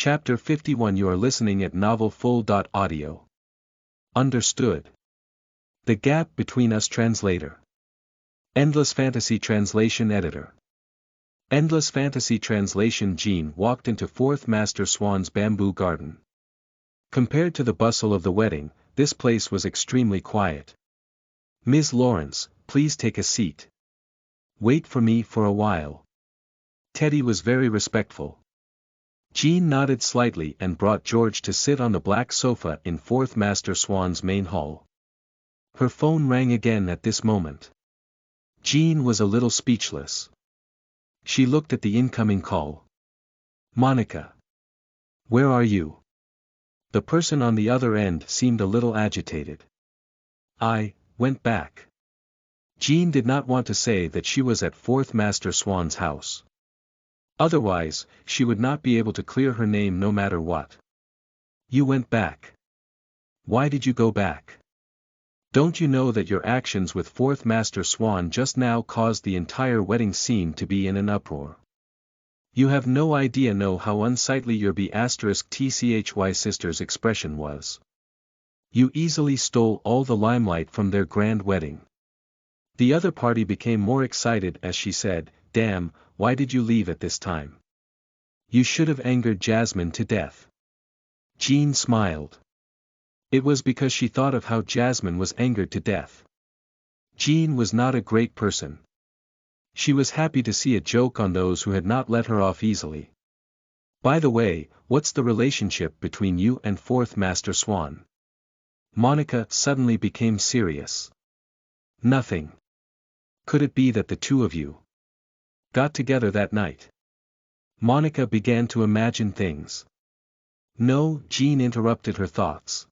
Chapter 51. You are listening at novelfull.audio. Understood. The Gap Between Us. Translator. Endless Fantasy Translation Editor. Endless Fantasy Translation. Jean walked into Fourth Master Swan's bamboo garden. Compared to the bustle of the wedding, this place was extremely quiet. "Ms. Lawrence, please take a seat. Wait for me for a while." Teddy was very respectful. Jean nodded slightly and brought George to sit on the black sofa in Fourth Master Swan's main hall. Her phone rang again at this moment. Jean was a little speechless. She looked at the incoming call. "Monica. Where are you?" The person on the other end seemed a little agitated. "I went back." Jean did not want to say that she was at Fourth Master Swan's house. Otherwise, she would not be able to clear her name no matter what. "You went back. Why did you go back? Don't you know that your actions with Fourth Master Swan just now caused the entire wedding scene to be in an uproar? You have no idea how unsightly your B*TCHY sister's expression was. You easily stole all the limelight from their grand wedding." The other party became more excited as she said, "Damn, why did you leave at this time? You should have angered Jasmine to death." Jean smiled. It was because she thought of how Jasmine was angered to death. Jean was not a great person. She was happy to see a joke on those who had not let her off easily. "By the way, what's the relationship between you and Fourth Master Swan?" Monica suddenly became serious. "Nothing. Could it be that the two of you got together that night?" Monica began to imagine things. "No," Jean interrupted her thoughts.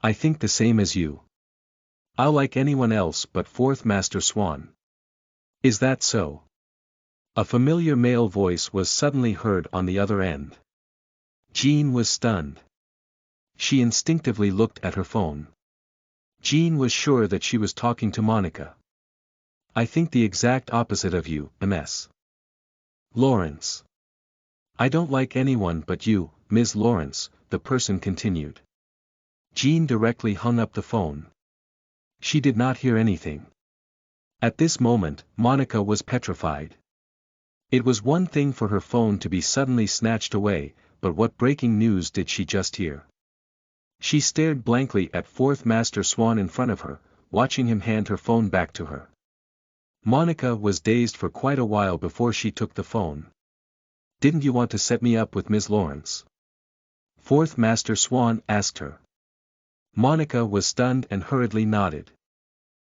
"I think the same as you. I'll like anyone else but Fourth Master Swan." "Is that so?" A familiar male voice was suddenly heard on the other end. Jean was stunned. She instinctively looked at her phone. Jean was sure that she was talking to Monica. "I think the exact opposite of you, Ms. Lawrence. I don't like anyone but you, Ms. Lawrence," the person continued. Jean directly hung up the phone. She did not hear anything. At this moment, Monica was petrified. It was one thing for her phone to be suddenly snatched away, but what breaking news did she just hear? She stared blankly at Fourth Master Swan in front of her, watching him hand her phone back to her. Monica was dazed for quite a while before she took the phone. "Didn't you want to set me up with Ms. Lawrence?" Fourth Master Swan asked her. Monica was stunned and hurriedly nodded.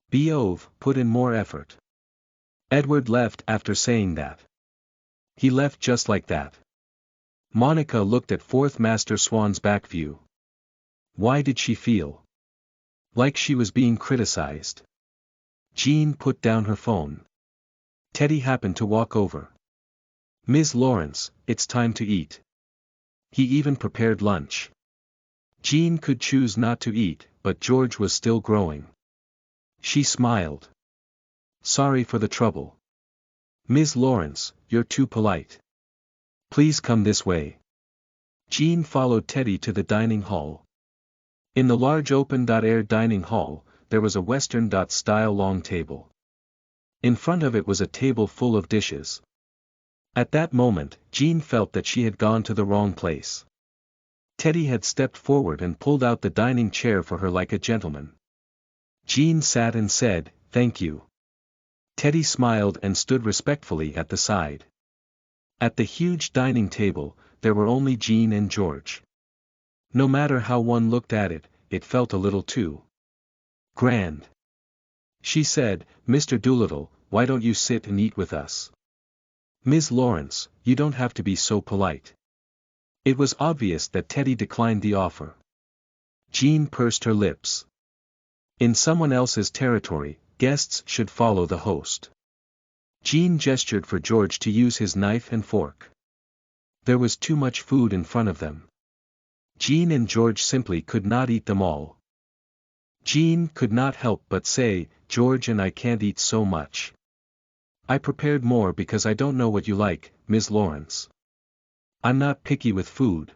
"Beove, put in more effort." Edward left after saying that. He left just like that. Monica looked at Fourth Master Swan's back view. Why did she feel like she was being criticized? Jean put down her phone. Teddy happened to walk over. "Ms. Lawrence, it's time to eat." He even prepared lunch. Jean could choose not to eat, but George was still growing. She smiled. "Sorry for the trouble. Ms. Lawrence, you're too polite. Please come this way." Jean followed Teddy to the dining hall. In the large open-air dining hall, there was a Western-style long table. In front of it was a table full of dishes. At that moment, Jean felt that she had gone to the wrong place. Teddy had stepped forward and pulled out the dining chair for her like a gentleman. Jean sat and said, "Thank you." Teddy smiled and stood respectfully at the side. At the huge dining table, there were only Jean and George. No matter how one looked at it, it felt a little too grand. She said, "Mr. Doolittle, why don't you sit and eat with us? Ms. Lawrence, you don't have to be so polite." It was obvious that Teddy declined the offer. Jean pursed her lips. In someone else's territory, guests should follow the host. Jean gestured for George to use his knife and fork. There was too much food in front of them. Jean and George simply could not eat them all. Jean could not help but say, "George and I can't eat so much. I prepared more because I don't know what you like, Ms. Lawrence." I'm not picky with food.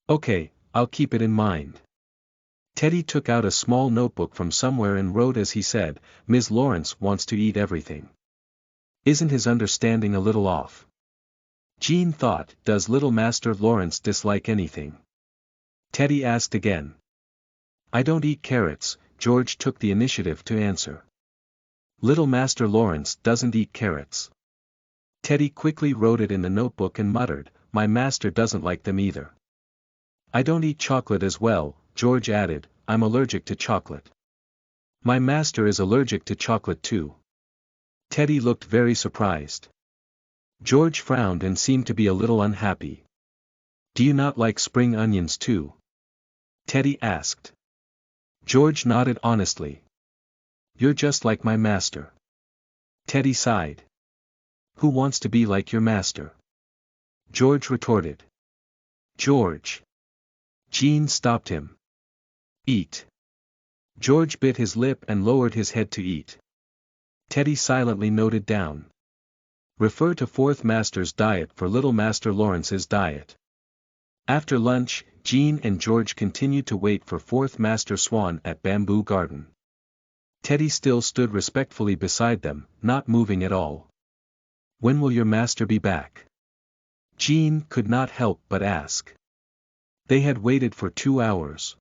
Okay, I'll keep it in mind. Teddy took out a small notebook from somewhere and wrote as he said, Ms. Lawrence wants to eat everything. Isn't his understanding a little off? Jean thought, does little Master Lawrence dislike anything? Teddy asked again. I don't eat carrots, George took the initiative to answer. Little Master Lawrence doesn't eat carrots. Teddy quickly wrote it in the notebook and muttered, my master doesn't like them either. I don't eat chocolate as well, George added, I'm allergic to chocolate. My master is allergic to chocolate too. Teddy looked very surprised. George frowned and seemed to be a little unhappy. Do you not like spring onions too? Teddy asked. George nodded honestly. You're just like my master. Teddy sighed. Who wants to be like your master? George retorted. George. Jean stopped him. Eat. George bit his lip and lowered his head to eat. Teddy silently noted down. Refer to Fourth Master's diet for Little Master Lawrence's diet. After lunch, Jean and George continued to wait for Fourth Master Swan at Bamboo Garden. Teddy still stood respectfully beside them, not moving at all. When will your master be back? Jean could not help but ask. They had waited for 2 hours.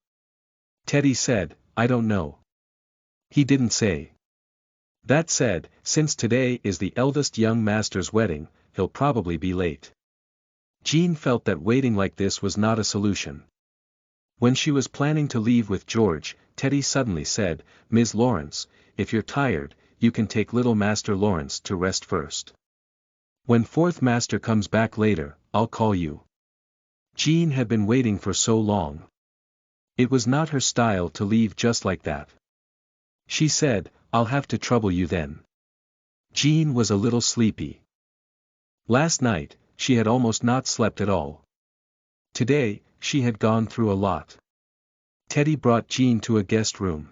Teddy said, I don't know. He didn't say. That said, since today is the eldest young master's wedding, he'll probably be late. Jean felt that waiting like this was not a solution. When she was planning to leave with George, Teddy suddenly said, Ms. Lawrence, if you're tired, you can take little Master Lawrence to rest first. When Fourth Master comes back later, I'll call you. Jean had been waiting for so long. It was not her style to leave just like that. She said, I'll have to trouble you then. Jean was a little sleepy. Last night, she had almost not slept at all. Today, she had gone through a lot. Teddy brought Jean to a guest room.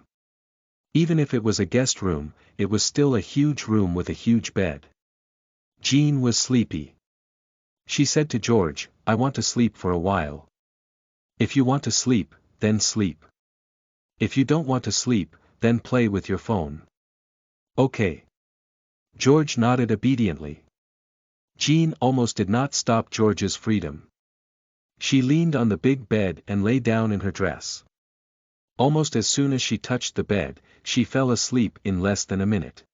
Even if it was a guest room, it was still a huge room with a huge bed. Jean was sleepy. She said to George, I want to sleep for a while. If you want to sleep, then sleep. If you don't want to sleep, then play with your phone. Okay. George nodded obediently. Jean almost did not stop George's freedom. She leaned on the big bed and lay down in her dress. Almost as soon as she touched the bed, she fell asleep in less than a minute.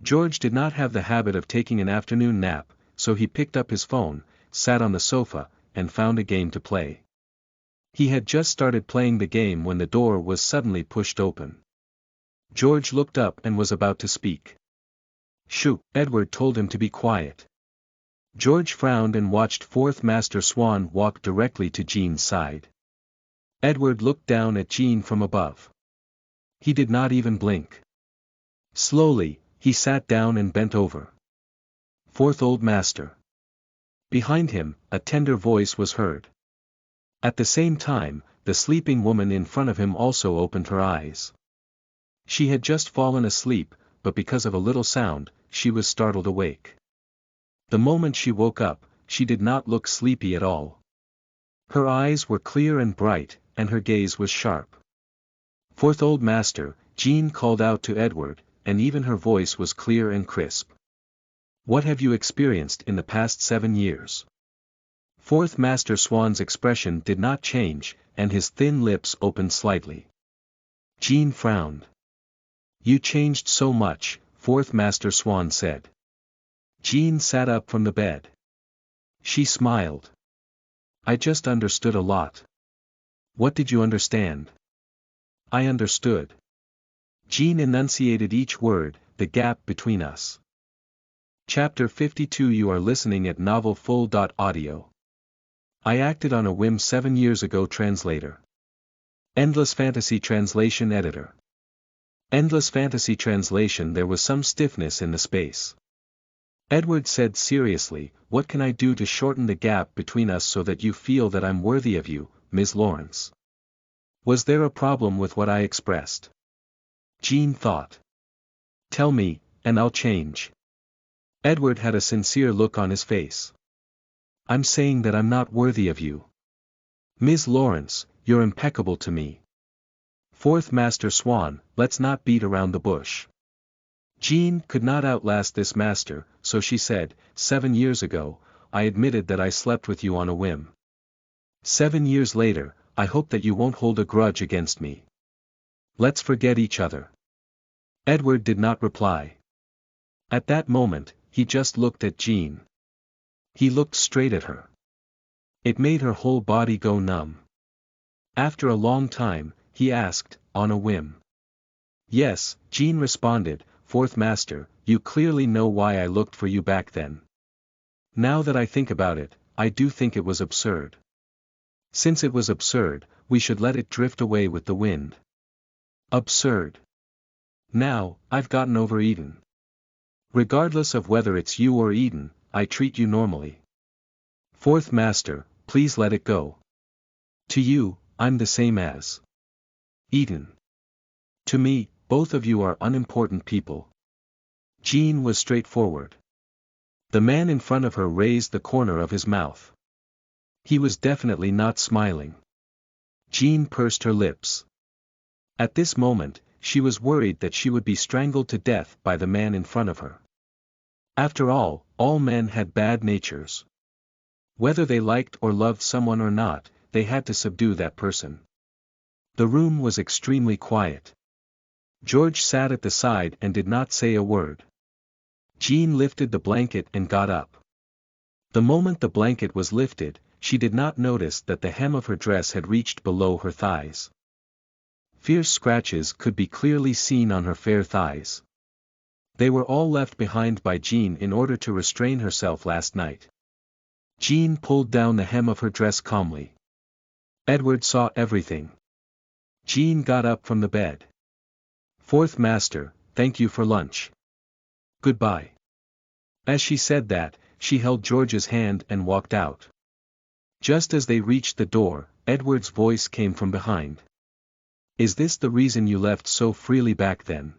George did not have the habit of taking an afternoon nap, so he picked up his phone, sat on the sofa, and found a game to play. He had just started playing the game when the door was suddenly pushed open. George looked up and was about to speak. Shoo, Edward told him to be quiet. George frowned and watched Fourth Master Swan walk directly to Jean's side. Edward looked down at Jean from above. He did not even blink. Slowly, he sat down and bent over. Fourth Old Master. Behind him, a tender voice was heard. At the same time, the sleeping woman in front of him also opened her eyes. She had just fallen asleep, but because of a little sound, she was startled awake. The moment she woke up, she did not look sleepy at all. Her eyes were clear and bright, and her gaze was sharp. Fourth Old Master, Jean called out to Edward, and even her voice was clear and crisp. What have you experienced in the past 7 years? Fourth Master Swan's expression did not change, and his thin lips opened slightly. Jean frowned. You changed so much, Fourth Master Swan said. Jean sat up from the bed. She smiled. I just understood a lot. What did you understand? I understood. Jean enunciated each word, the gap between us. Chapter 52. You are listening at NovelFull.audio. I acted on a whim 7 years ago. Translator. Endless Fantasy Translation Editor. Endless Fantasy Translation. There was some stiffness in the space. Edward said seriously, what can I do to shorten the gap between us so that you feel that I'm worthy of you, Ms. Lawrence? Was there a problem with what I expressed? Jean thought. Tell me, and I'll change. Edward had a sincere look on his face. I'm saying that I'm not worthy of you. Ms. Lawrence, you're impeccable to me. Fourth Master Swan, let's not beat around the bush. Jean could not outlast this master, so she said, 7 years ago, I admitted that I slept with you on a whim. 7 years later, I hope that you won't hold a grudge against me. Let's forget each other. Edward did not reply. At that moment, he just looked at Jean. He looked straight at her. It made her whole body go numb. After a long time, he asked, on a whim. Yes, Jean responded, Fourth Master, you clearly know why I looked for you back then. Now that I think about it, I do think it was absurd. Since it was absurd, we should let it drift away with the wind. Absurd. Now, I've gotten over Eden. Regardless of whether it's you or Eden, I treat you normally. Fourth Master, please let it go. To you, I'm the same as Eden. To me, both of you are unimportant people. Jean was straightforward. The man in front of her raised the corner of his mouth. He was definitely not smiling. Jean pursed her lips. At this moment, she was worried that she would be strangled to death by the man in front of her. After all men had bad natures. Whether they liked or loved someone or not, they had to subdue that person. The room was extremely quiet. George sat at the side and did not say a word. Jean lifted the blanket and got up. The moment the blanket was lifted, she did not notice that the hem of her dress had reached below her thighs. Fierce scratches could be clearly seen on her fair thighs. They were all left behind by Jean in order to restrain herself last night. Jean pulled down the hem of her dress calmly. Edward saw everything. Jean got up from the bed. Fourth Master, thank you for lunch. Goodbye. As she said that, she held George's hand and walked out. Just as they reached the door, Edward's voice came from behind. Is this the reason you left so freely back then?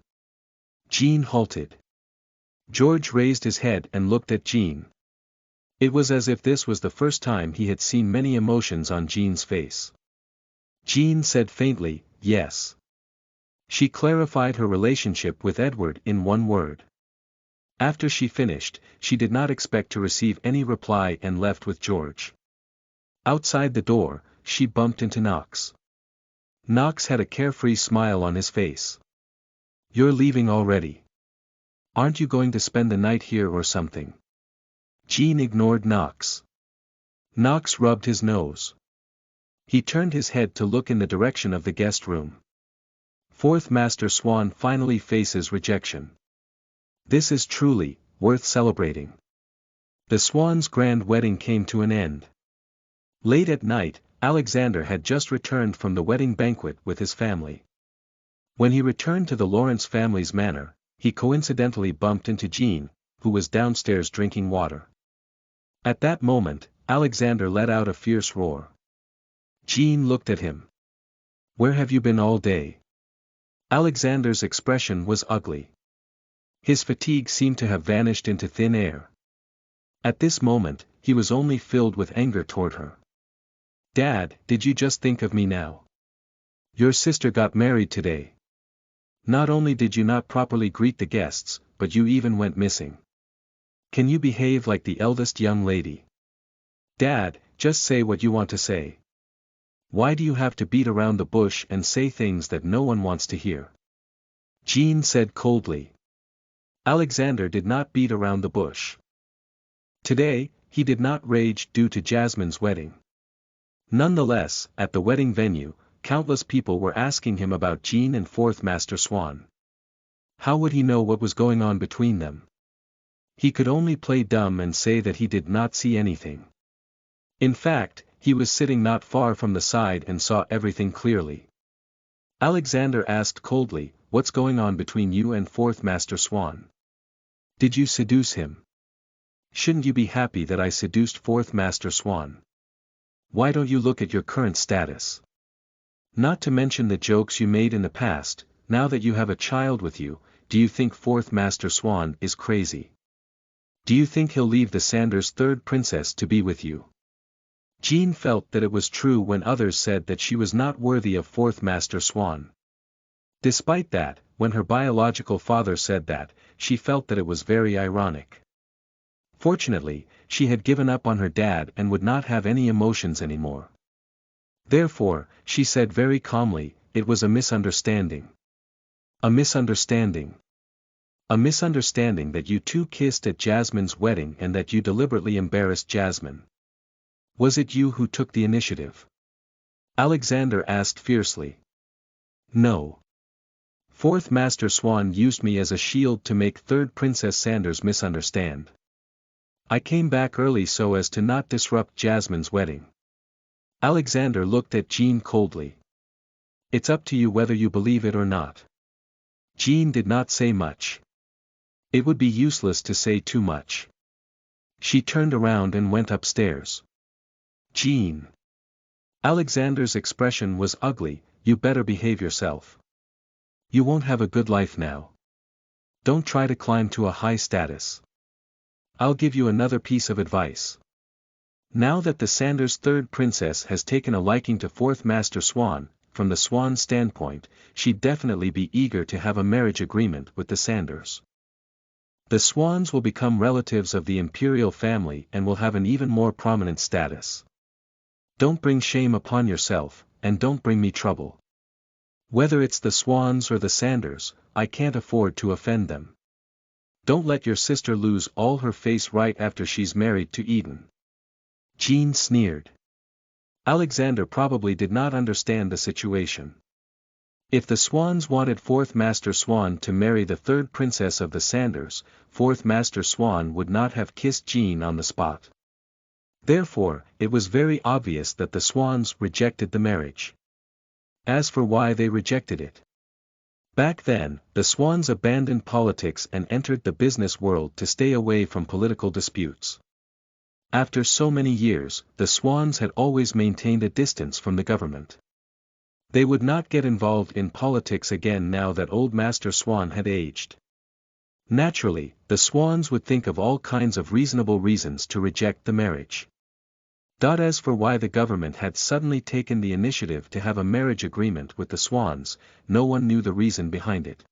Jean halted. George raised his head and looked at Jean. It was as if this was the first time he had seen many emotions on Jean's face. Jean said faintly, yes. She clarified her relationship with Edward in one word. After she finished, she did not expect to receive any reply and left with George. Outside the door, she bumped into Knox. Knox had a carefree smile on his face. You're leaving already. Aren't you going to spend the night here or something? Jean ignored Knox. Knox rubbed his nose. He turned his head to look in the direction of the guest room. Fourth Master Swan finally faces rejection. This is truly worth celebrating. The Swan's grand wedding came to an end. Late at night, Alexander had just returned from the wedding banquet with his family. When he returned to the Lawrence family's manor, he coincidentally bumped into Jean, who was downstairs drinking water. At that moment, Alexander let out a fierce roar. Jean looked at him. Where have you been all day? Alexander's expression was ugly. His fatigue seemed to have vanished into thin air. At this moment, he was only filled with anger toward her. Dad, did you just think of me now? Your sister got married today. Not only did you not properly greet the guests, but you even went missing. Can you behave like the eldest young lady? Dad, just say what you want to say. Why do you have to beat around the bush and say things that no one wants to hear? Jean said coldly. Alexander did not beat around the bush. Today, he did not rage due to Jasmine's wedding. Nonetheless, at the wedding venue, countless people were asking him about Jean and Fourth Master Swan. How would he know what was going on between them? He could only play dumb and say that he did not see anything. In fact, he was sitting not far from the side and saw everything clearly. Alexander asked coldly, what's going on between you and Fourth Master Swan? Did you seduce him? Shouldn't you be happy that I seduced Fourth Master Swan? Why don't you look at your current status? Not to mention the jokes you made in the past, now that you have a child with you, do you think Fourth Master Swan is crazy? Do you think he'll leave the Sanders' third princess to be with you? Jean felt that it was true when others said that she was not worthy of fourth Master Swan. Despite that, when her biological father said that, she felt that it was very ironic. Fortunately, she had given up on her dad and would not have any emotions anymore. Therefore, she said very calmly, it was a misunderstanding. A misunderstanding. A misunderstanding that you two kissed at Jasmine's wedding and that you deliberately embarrassed Jasmine. Was it you who took the initiative? Alexander asked fiercely. No. Fourth Master Swan used me as a shield to make third Princess Sanders misunderstand. I came back early so as to not disrupt Jasmine's wedding. Alexander looked at Jean coldly. It's up to you whether you believe it or not. Jean did not say much. It would be useless to say too much. She turned around and went upstairs. Jean. Alexander's expression was ugly. You better behave yourself. You won't have a good life now. Don't try to climb to a high status. I'll give you another piece of advice. Now that the Sanders' third princess has taken a liking to fourth Master Swan, from the Swan's standpoint, she'd definitely be eager to have a marriage agreement with the Sanders. The Swans will become relatives of the imperial family and will have an even more prominent status. Don't bring shame upon yourself, and don't bring me trouble. Whether it's the Swans or the Sanders, I can't afford to offend them. Don't let your sister lose all her face right after she's married to Eden. Jean sneered. Alexander probably did not understand the situation. If the Swans wanted fourth Master Swan to marry the third princess of the Sanders, fourth Master Swan would not have kissed Jean on the spot. Therefore, it was very obvious that the Swans rejected the marriage. As for why they rejected it. Back then, the Swans abandoned politics and entered the business world to stay away from political disputes. After so many years, the Swans had always maintained a distance from the government. They would not get involved in politics again now that old Master Swan had aged. Naturally, the Swans would think of all kinds of reasonable reasons to reject the marriage. As for why the government had suddenly taken the initiative to have a marriage agreement with the Swans, no one knew the reason behind it.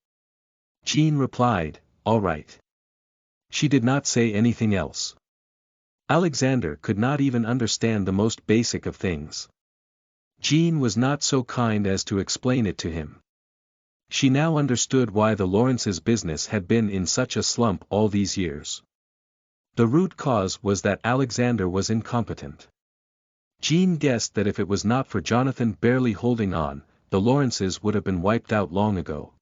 Jean replied, all right. She did not say anything else. Alexander could not even understand the most basic of things. Jean was not so kind as to explain it to him. She now understood why the Lawrences' business had been in such a slump all these years. The root cause was that Alexander was incompetent. Jean guessed that if it was not for Jonathan barely holding on, the Lawrences would have been wiped out long ago.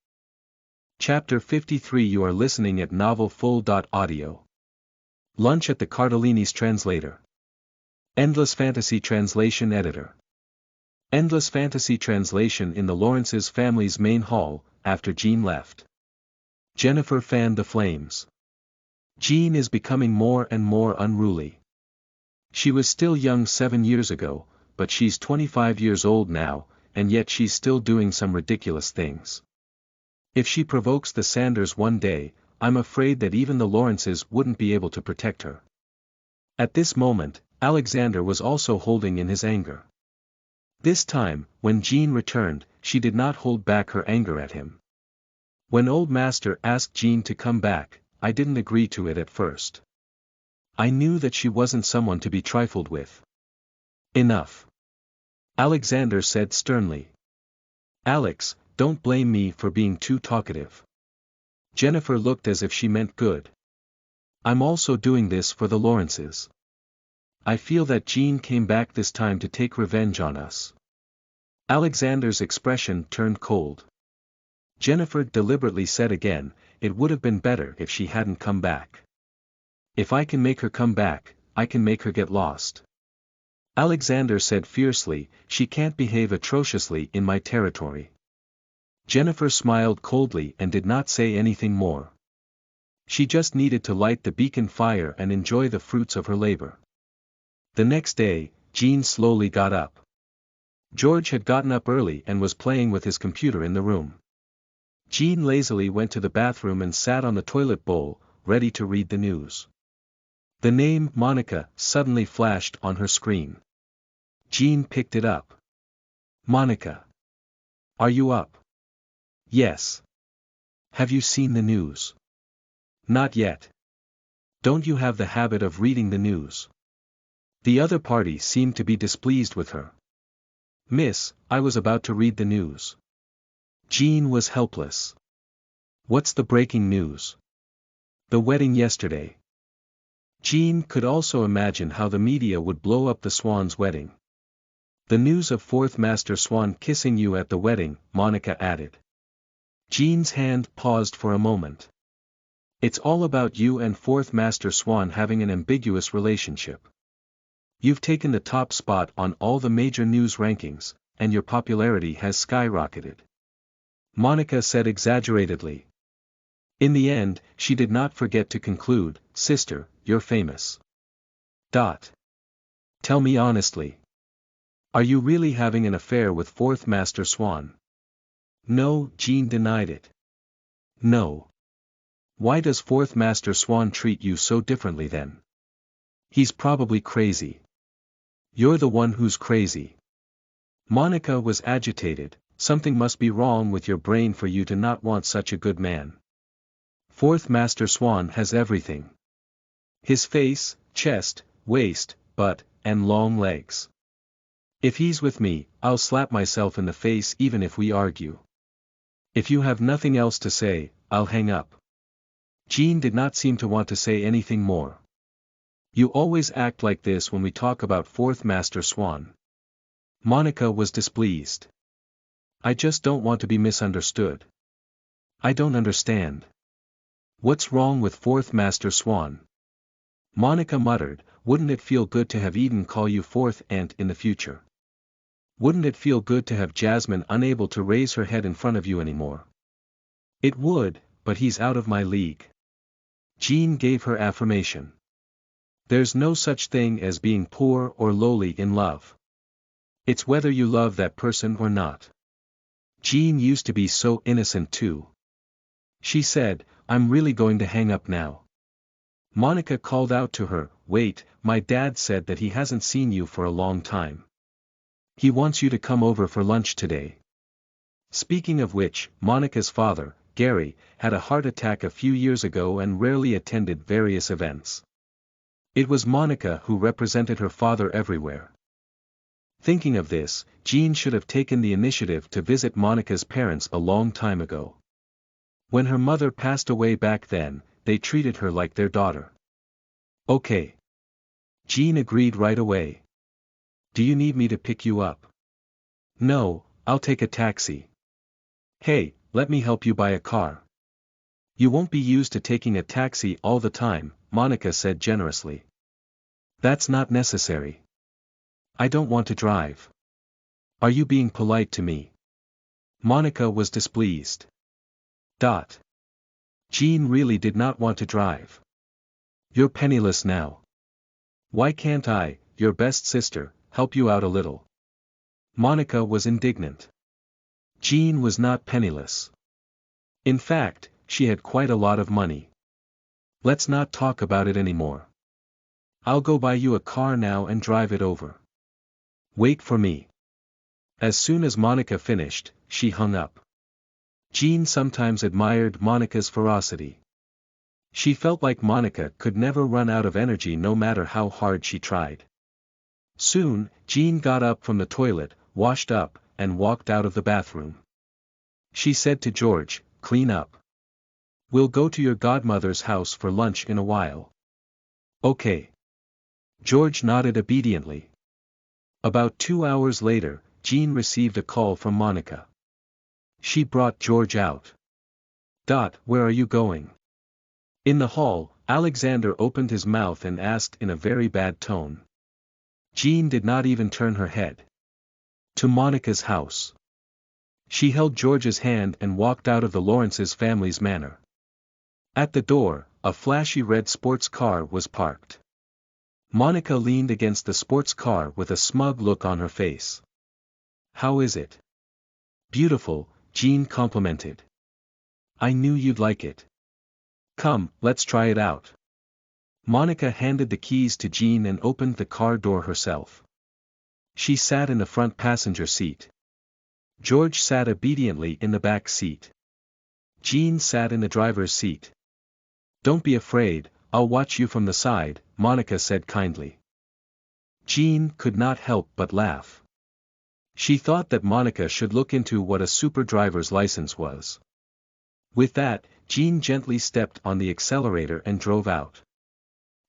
Chapter 53. You are listening at novelfull.audio. Lunch at the Cardellini's translator. Endless Fantasy Translation Editor. Endless Fantasy Translation in the Lawrences family's main hall, after Jean left. Jennifer fanned the flames. Jean is becoming more and more unruly. She was still young 7 years ago, but she's 25 years old now, and yet she's still doing some ridiculous things. If she provokes the Sanders one day, I'm afraid that even the Lawrences wouldn't be able to protect her. At this moment, Alexander was also holding in his anger. This time, when Jean returned, she did not hold back her anger at him. When Old Master asked Jean to come back, I didn't agree to it at first. I knew that she wasn't someone to be trifled with. Enough. Alexander said sternly. Alex, don't blame me for being too talkative. Jennifer looked as if she meant good. I'm also doing this for the Lawrences. I feel that Jean came back this time to take revenge on us. Alexander's expression turned cold. Jennifer deliberately said again, it would have been better if she hadn't come back. If I can make her come back, I can make her get lost. Alexander said fiercely, she can't behave atrociously in my territory. Jennifer smiled coldly and did not say anything more. She just needed to light the beacon fire and enjoy the fruits of her labor. The next day, Jean slowly got up. George had gotten up early and was playing with his computer in the room. Jean lazily went to the bathroom and sat on the toilet bowl, ready to read the news. The name Monica suddenly flashed on her screen. Jean picked it up. Monica. Are you up? Yes. Have you seen the news? Not yet. Don't you have the habit of reading the news? The other party seemed to be displeased with her. Miss, I was about to read the news. Jean was helpless. What's the breaking news? The wedding yesterday. Jean could also imagine how the media would blow up the Swan's wedding. The news of Fourth Master Swan kissing you at the wedding, Monica added. Jean's hand paused for a moment. It's all about you and Fourth Master Swan having an ambiguous relationship. You've taken the top spot on all the major news rankings, and your popularity has skyrocketed. Monica said exaggeratedly. In the end, she did not forget to conclude, Sister, you're famous. Tell me honestly. Are you really having an affair with Fourth Master Swan? No, Jean denied it. No. Why does Fourth Master Swan treat you so differently then? He's probably crazy. You're the one who's crazy. Monica was agitated. Something must be wrong with your brain for you to not want such a good man. Fourth Master Swan has everything. His face, chest, waist, butt, and long legs. If he's with me, I'll slap myself in the face even if we argue. If you have nothing else to say, I'll hang up. Jean did not seem to want to say anything more. You always act like this when we talk about Fourth Master Swan. Monica was displeased. I just don't want to be misunderstood. I don't understand. What's wrong with Fourth Master Swan? Monica muttered, wouldn't it feel good to have Eden call you Fourth Aunt in the future? Wouldn't it feel good to have Jasmine unable to raise her head in front of you anymore? It would, but he's out of my league. Jean gave her affirmation. There's no such thing as being poor or lowly in love. It's whether you love that person or not. Jean used to be so innocent too. She said, I'm really going to hang up now. Monica called out to her, wait, my dad said that he hasn't seen you for a long time. He wants you to come over for lunch today. Speaking of which, Monica's father, Gary, had a heart attack a few years ago and rarely attended various events. It was Monica who represented her father everywhere. Thinking of this, Jean should have taken the initiative to visit Monica's parents a long time ago. When her mother passed away back then, they treated her like their daughter. Okay. Jean agreed right away. Do you need me to pick you up? No, I'll take a taxi. Hey, let me help you buy a car. You won't be used to taking a taxi all the time, Monica said generously. That's not necessary. I don't want to drive. Are you being polite to me? Monica was displeased. Jean really did not want to drive. You're penniless now. Why can't I, your best sister, help you out a little? Monica was indignant. Jean was not penniless. In fact, she had quite a lot of money. Let's not talk about it anymore. I'll go buy you a car now and drive it over. Wait for me. As soon as Monica finished, she hung up. Jean sometimes admired Monica's ferocity. She felt like Monica could never run out of energy no matter how hard she tried. Soon, Jean got up from the toilet, washed up, and walked out of the bathroom. She said to George, clean up. We'll go to your godmother's house for lunch in a while. Okay. George nodded obediently. About 2 hours later, Jean received a call from Monica. She brought George out. Where are you going? In the hall, Alexander opened his mouth and asked in a very bad tone. Jean did not even turn her head. To Monica's house. She held George's hand and walked out of the Lawrence's family's manor. At the door, a flashy red sports car was parked. Monica leaned against the sports car with a smug look on her face. How is it? Beautiful, Jean complimented. I knew you'd like it. Come, let's try it out. Monica handed the keys to Jean and opened the car door herself. She sat in the front passenger seat. George sat obediently in the back seat. Jean sat in the driver's seat. "Don't be afraid, I'll watch you from the side," Monica said kindly. Jean could not help but laugh. She thought that Monica should look into what a super driver's license was. With that, Jean gently stepped on the accelerator and drove out.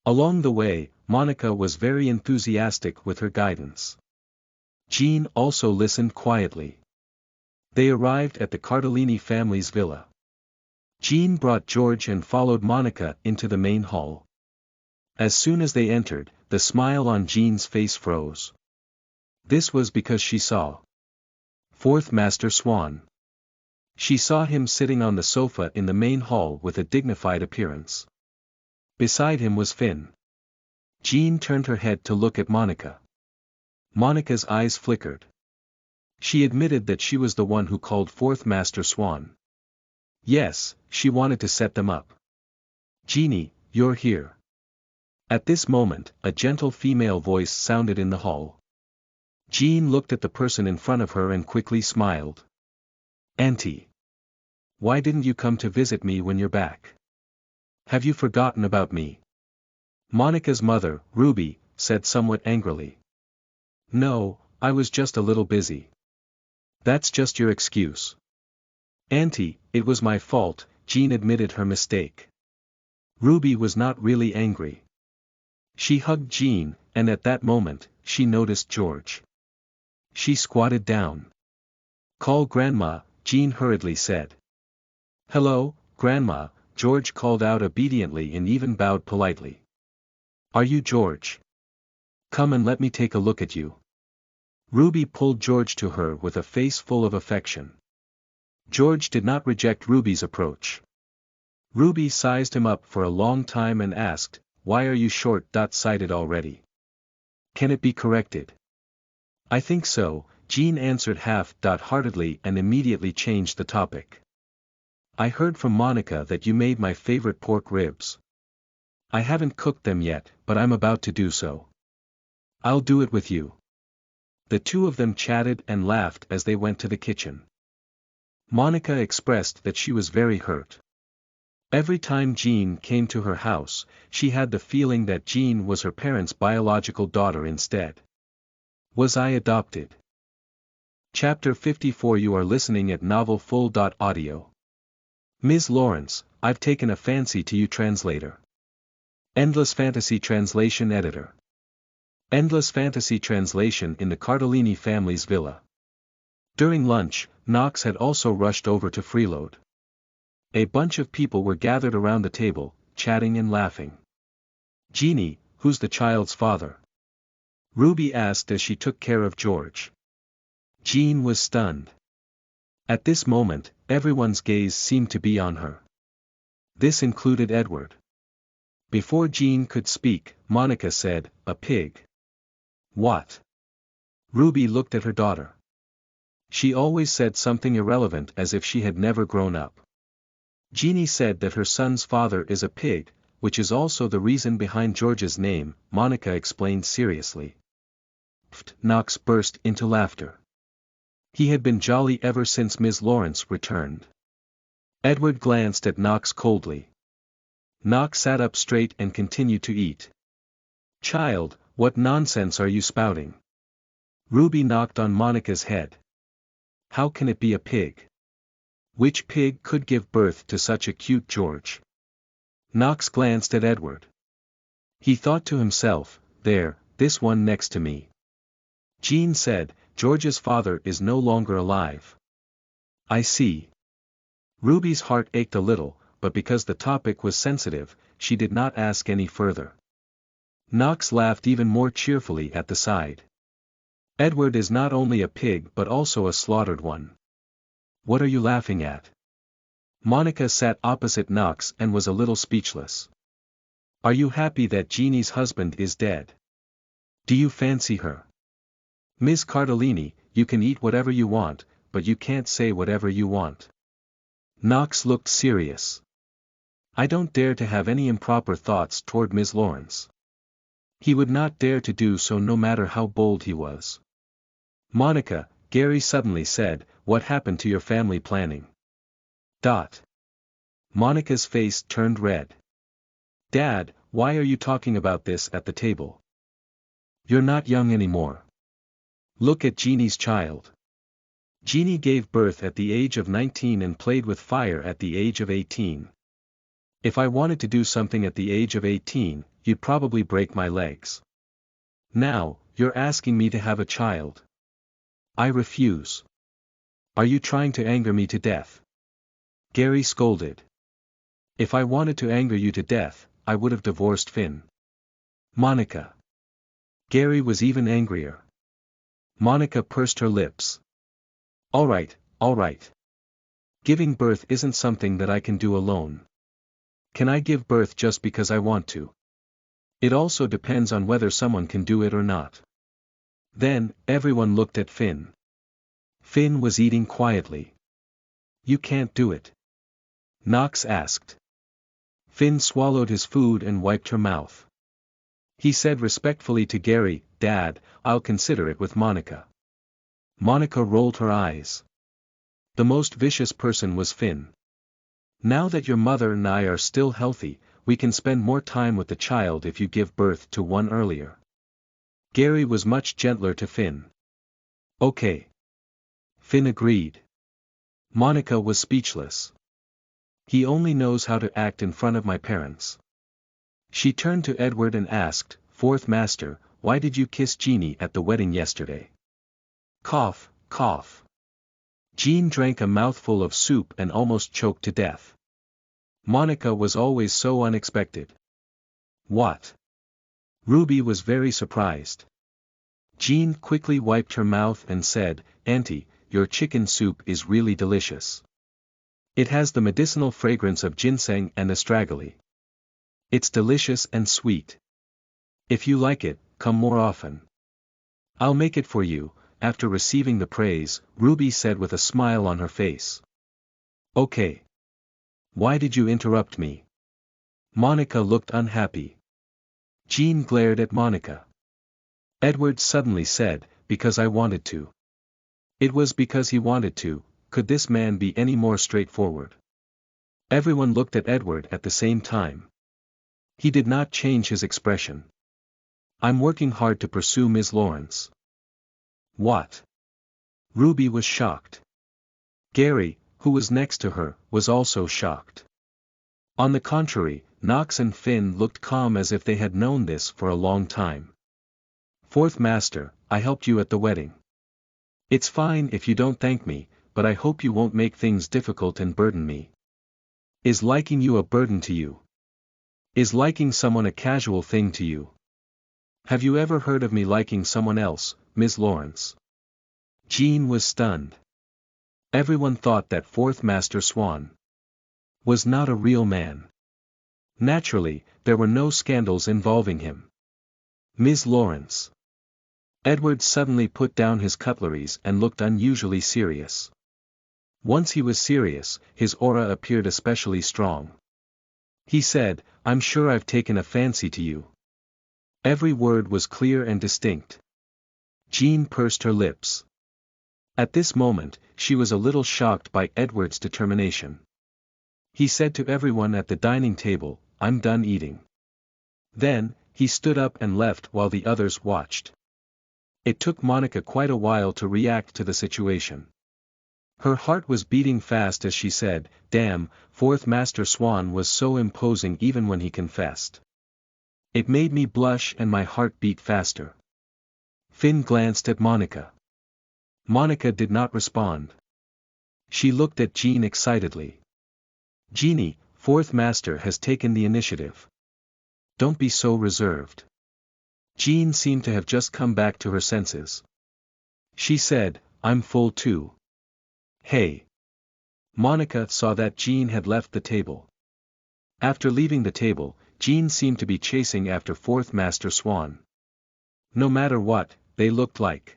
Along the way, Monica was very enthusiastic with her guidance. Jean also listened quietly. They arrived at the Cardellini family's villa. Jean brought George and followed Monica into the main hall. As soon as they entered, the smile on Jean's face froze. This was because she saw Fourth Master Swan. She saw him sitting on the sofa in the main hall with a dignified appearance. Beside him was Finn. Jean turned her head to look at Monica. Monica's eyes flickered. She admitted that she was the one who called Fourth Master Swan. Yes, she wanted to set them up. "Jeannie, you're here." At this moment, a gentle female voice sounded in the hall. Jean looked at the person in front of her and quickly smiled. "Auntie. Why didn't you come to visit me when you're back? Have you forgotten about me?" Monica's mother, Ruby, said somewhat angrily. "No, I was just a little busy." "That's just your excuse." "Auntie, it was my fault," Jean admitted her mistake. Ruby was not really angry. She hugged Jean, and at that moment, she noticed George. She squatted down. "Call Grandma," Jean hurriedly said. "Hello, Grandma," George called out obediently and even bowed politely. "Are you George? Come and let me take a look at you." Ruby pulled George to her with a face full of affection. George did not reject Ruby's approach. Ruby sized him up for a long time and asked, "Why are you short-sighted already? Can it be corrected?" "I think so," Jean answered half-heartedly and immediately changed the topic. "I heard from Monica that you made my favorite pork ribs. I haven't cooked them yet, but I'm about to do so. I'll do it with you." The two of them chatted and laughed as they went to the kitchen. Monica expressed that she was very hurt. Every time Jean came to her house, she had the feeling that Jean was her parents' biological daughter instead. Was I adopted? Chapter 54. You are listening at novelfull.audio. "Ms. Lawrence, I've taken a fancy to you." Translator. Endless Fantasy Translation Editor. Endless Fantasy Translation in the Cardellini family's villa. During lunch, Knox had also rushed over to freeload. A bunch of people were gathered around the table, chatting and laughing. "Jeannie, who's the child's father?" Ruby asked as she took care of George. Jean was stunned. At this moment, everyone's gaze seemed to be on her. This included Edward. Before Jean could speak, Monica said, "A pig." "What?" Ruby looked at her daughter. She always said something irrelevant as if she had never grown up. Jeannie said that her son's father is a pig, which is also the reason behind George's name, Monica explained seriously. Knox burst into laughter. He had been jolly ever since Ms. Lawrence returned. Edward glanced at Knox coldly. Knox sat up straight and continued to eat. "Child, what nonsense are you spouting?" Ruby knocked on Monica's head. "How can it be a pig? Which pig could give birth to such a cute George?" Knox glanced at Edward. He thought to himself, this one next to me. Jean said, "George's father is no longer alive." "I see." Ruby's heart ached a little, but because the topic was sensitive, she did not ask any further. Knox laughed even more cheerfully at the side. "Edward is not only a pig but also a slaughtered one." "What are you laughing at?" Monica sat opposite Knox and was a little speechless. "Are you happy that Jeannie's husband is dead? Do you fancy her? Ms. Cardellini, you can eat whatever you want, but you can't say whatever you want." Knox looked serious. I don't dare to have any improper thoughts toward Miss Lawrence. He would not dare to do so no matter how bold he was. Monica, Gary suddenly said, what happened to your family planning? Monica's face turned red. Dad, why are you talking about this at the table? You're not young anymore. Look at Jeannie's child. Jeannie gave birth at the age of 19 and played with fire at the age of 18. If I wanted to do something at the age of 18, you'd probably break my legs. Now, you're asking me to have a child. I refuse. Are you trying to anger me to death? Gary scolded. If I wanted to anger you to death, I would have divorced Finn. Monica. Gary was even angrier. Monica pursed her lips. All right. Giving birth isn't something that I can do alone. Can I give birth just because I want to? It also depends on whether someone can do it or not. Then, everyone looked at Finn. Finn was eating quietly. You can't do it. Knox asked. Finn swallowed his food and wiped her mouth. He said respectfully to Gary, Dad, I'll consider it with Monica. Monica rolled her eyes. The most vicious person was Finn. Now that your mother and I are still healthy, we can spend more time with the child if you give birth to one earlier. Gary was much gentler to Finn. Okay. Finn agreed. Monica was speechless. He only knows how to act in front of my parents. She turned to Edward and asked, Fourth Master, why did you kiss Jeannie at the wedding yesterday? Cough. Jean drank a mouthful of soup and almost choked to death. Monica was always so unexpected. What? Ruby was very surprised. Jean quickly wiped her mouth and said, Auntie, your chicken soup is really delicious. It has the medicinal fragrance of ginseng and astragalus. It's delicious and sweet. If you like it, come more often. I'll make it for you. After receiving the praise, Ruby said with a smile on her face. Okay. Why did you interrupt me? Monica looked unhappy. Jean glared at Monica. Edward suddenly said, because I wanted to. It was because he wanted to. Could this man be any more straightforward? Everyone looked at Edward at the same time. He did not change his expression. I'm working hard to pursue Miss Lawrence. What? Ruby was shocked. Gary, who was next to her, was also shocked. On the contrary, Knox and Finn looked calm as if they had known this for a long time. Fourth Master, I helped you at the wedding. It's fine if you don't thank me, but I hope you won't make things difficult and burden me. Is liking you a burden to you? Is liking someone a casual thing to you? Have you ever heard of me liking someone else, Miss Lawrence? Jean was stunned. Everyone thought that Fourth Master Swan was not a real man. Naturally, there were no scandals involving him. Miss Lawrence. Edward suddenly put down his cutleries and looked unusually serious. Once he was serious, his aura appeared especially strong. He said, I'm sure I've taken a fancy to you. Every word was clear and distinct. Jean pursed her lips. At this moment, she was a little shocked by Edward's determination. He said to everyone at the dining table, I'm done eating. Then, he stood up and left while the others watched. It took Monica quite a while to react to the situation. Her heart was beating fast as she said, Damn, Fourth Master Swan was so imposing even when he confessed. It made me blush and my heart beat faster. Finn glanced at Monica. Monica did not respond. She looked at Jean excitedly. Jeannie, Fourth Master has taken the initiative. Don't be so reserved. Jean seemed to have just come back to her senses. She said, I'm full too. Hey. Monica saw that Jean had left the table. After leaving the table, Jean seemed to be chasing after Fourth Master Swan. No matter what, they looked like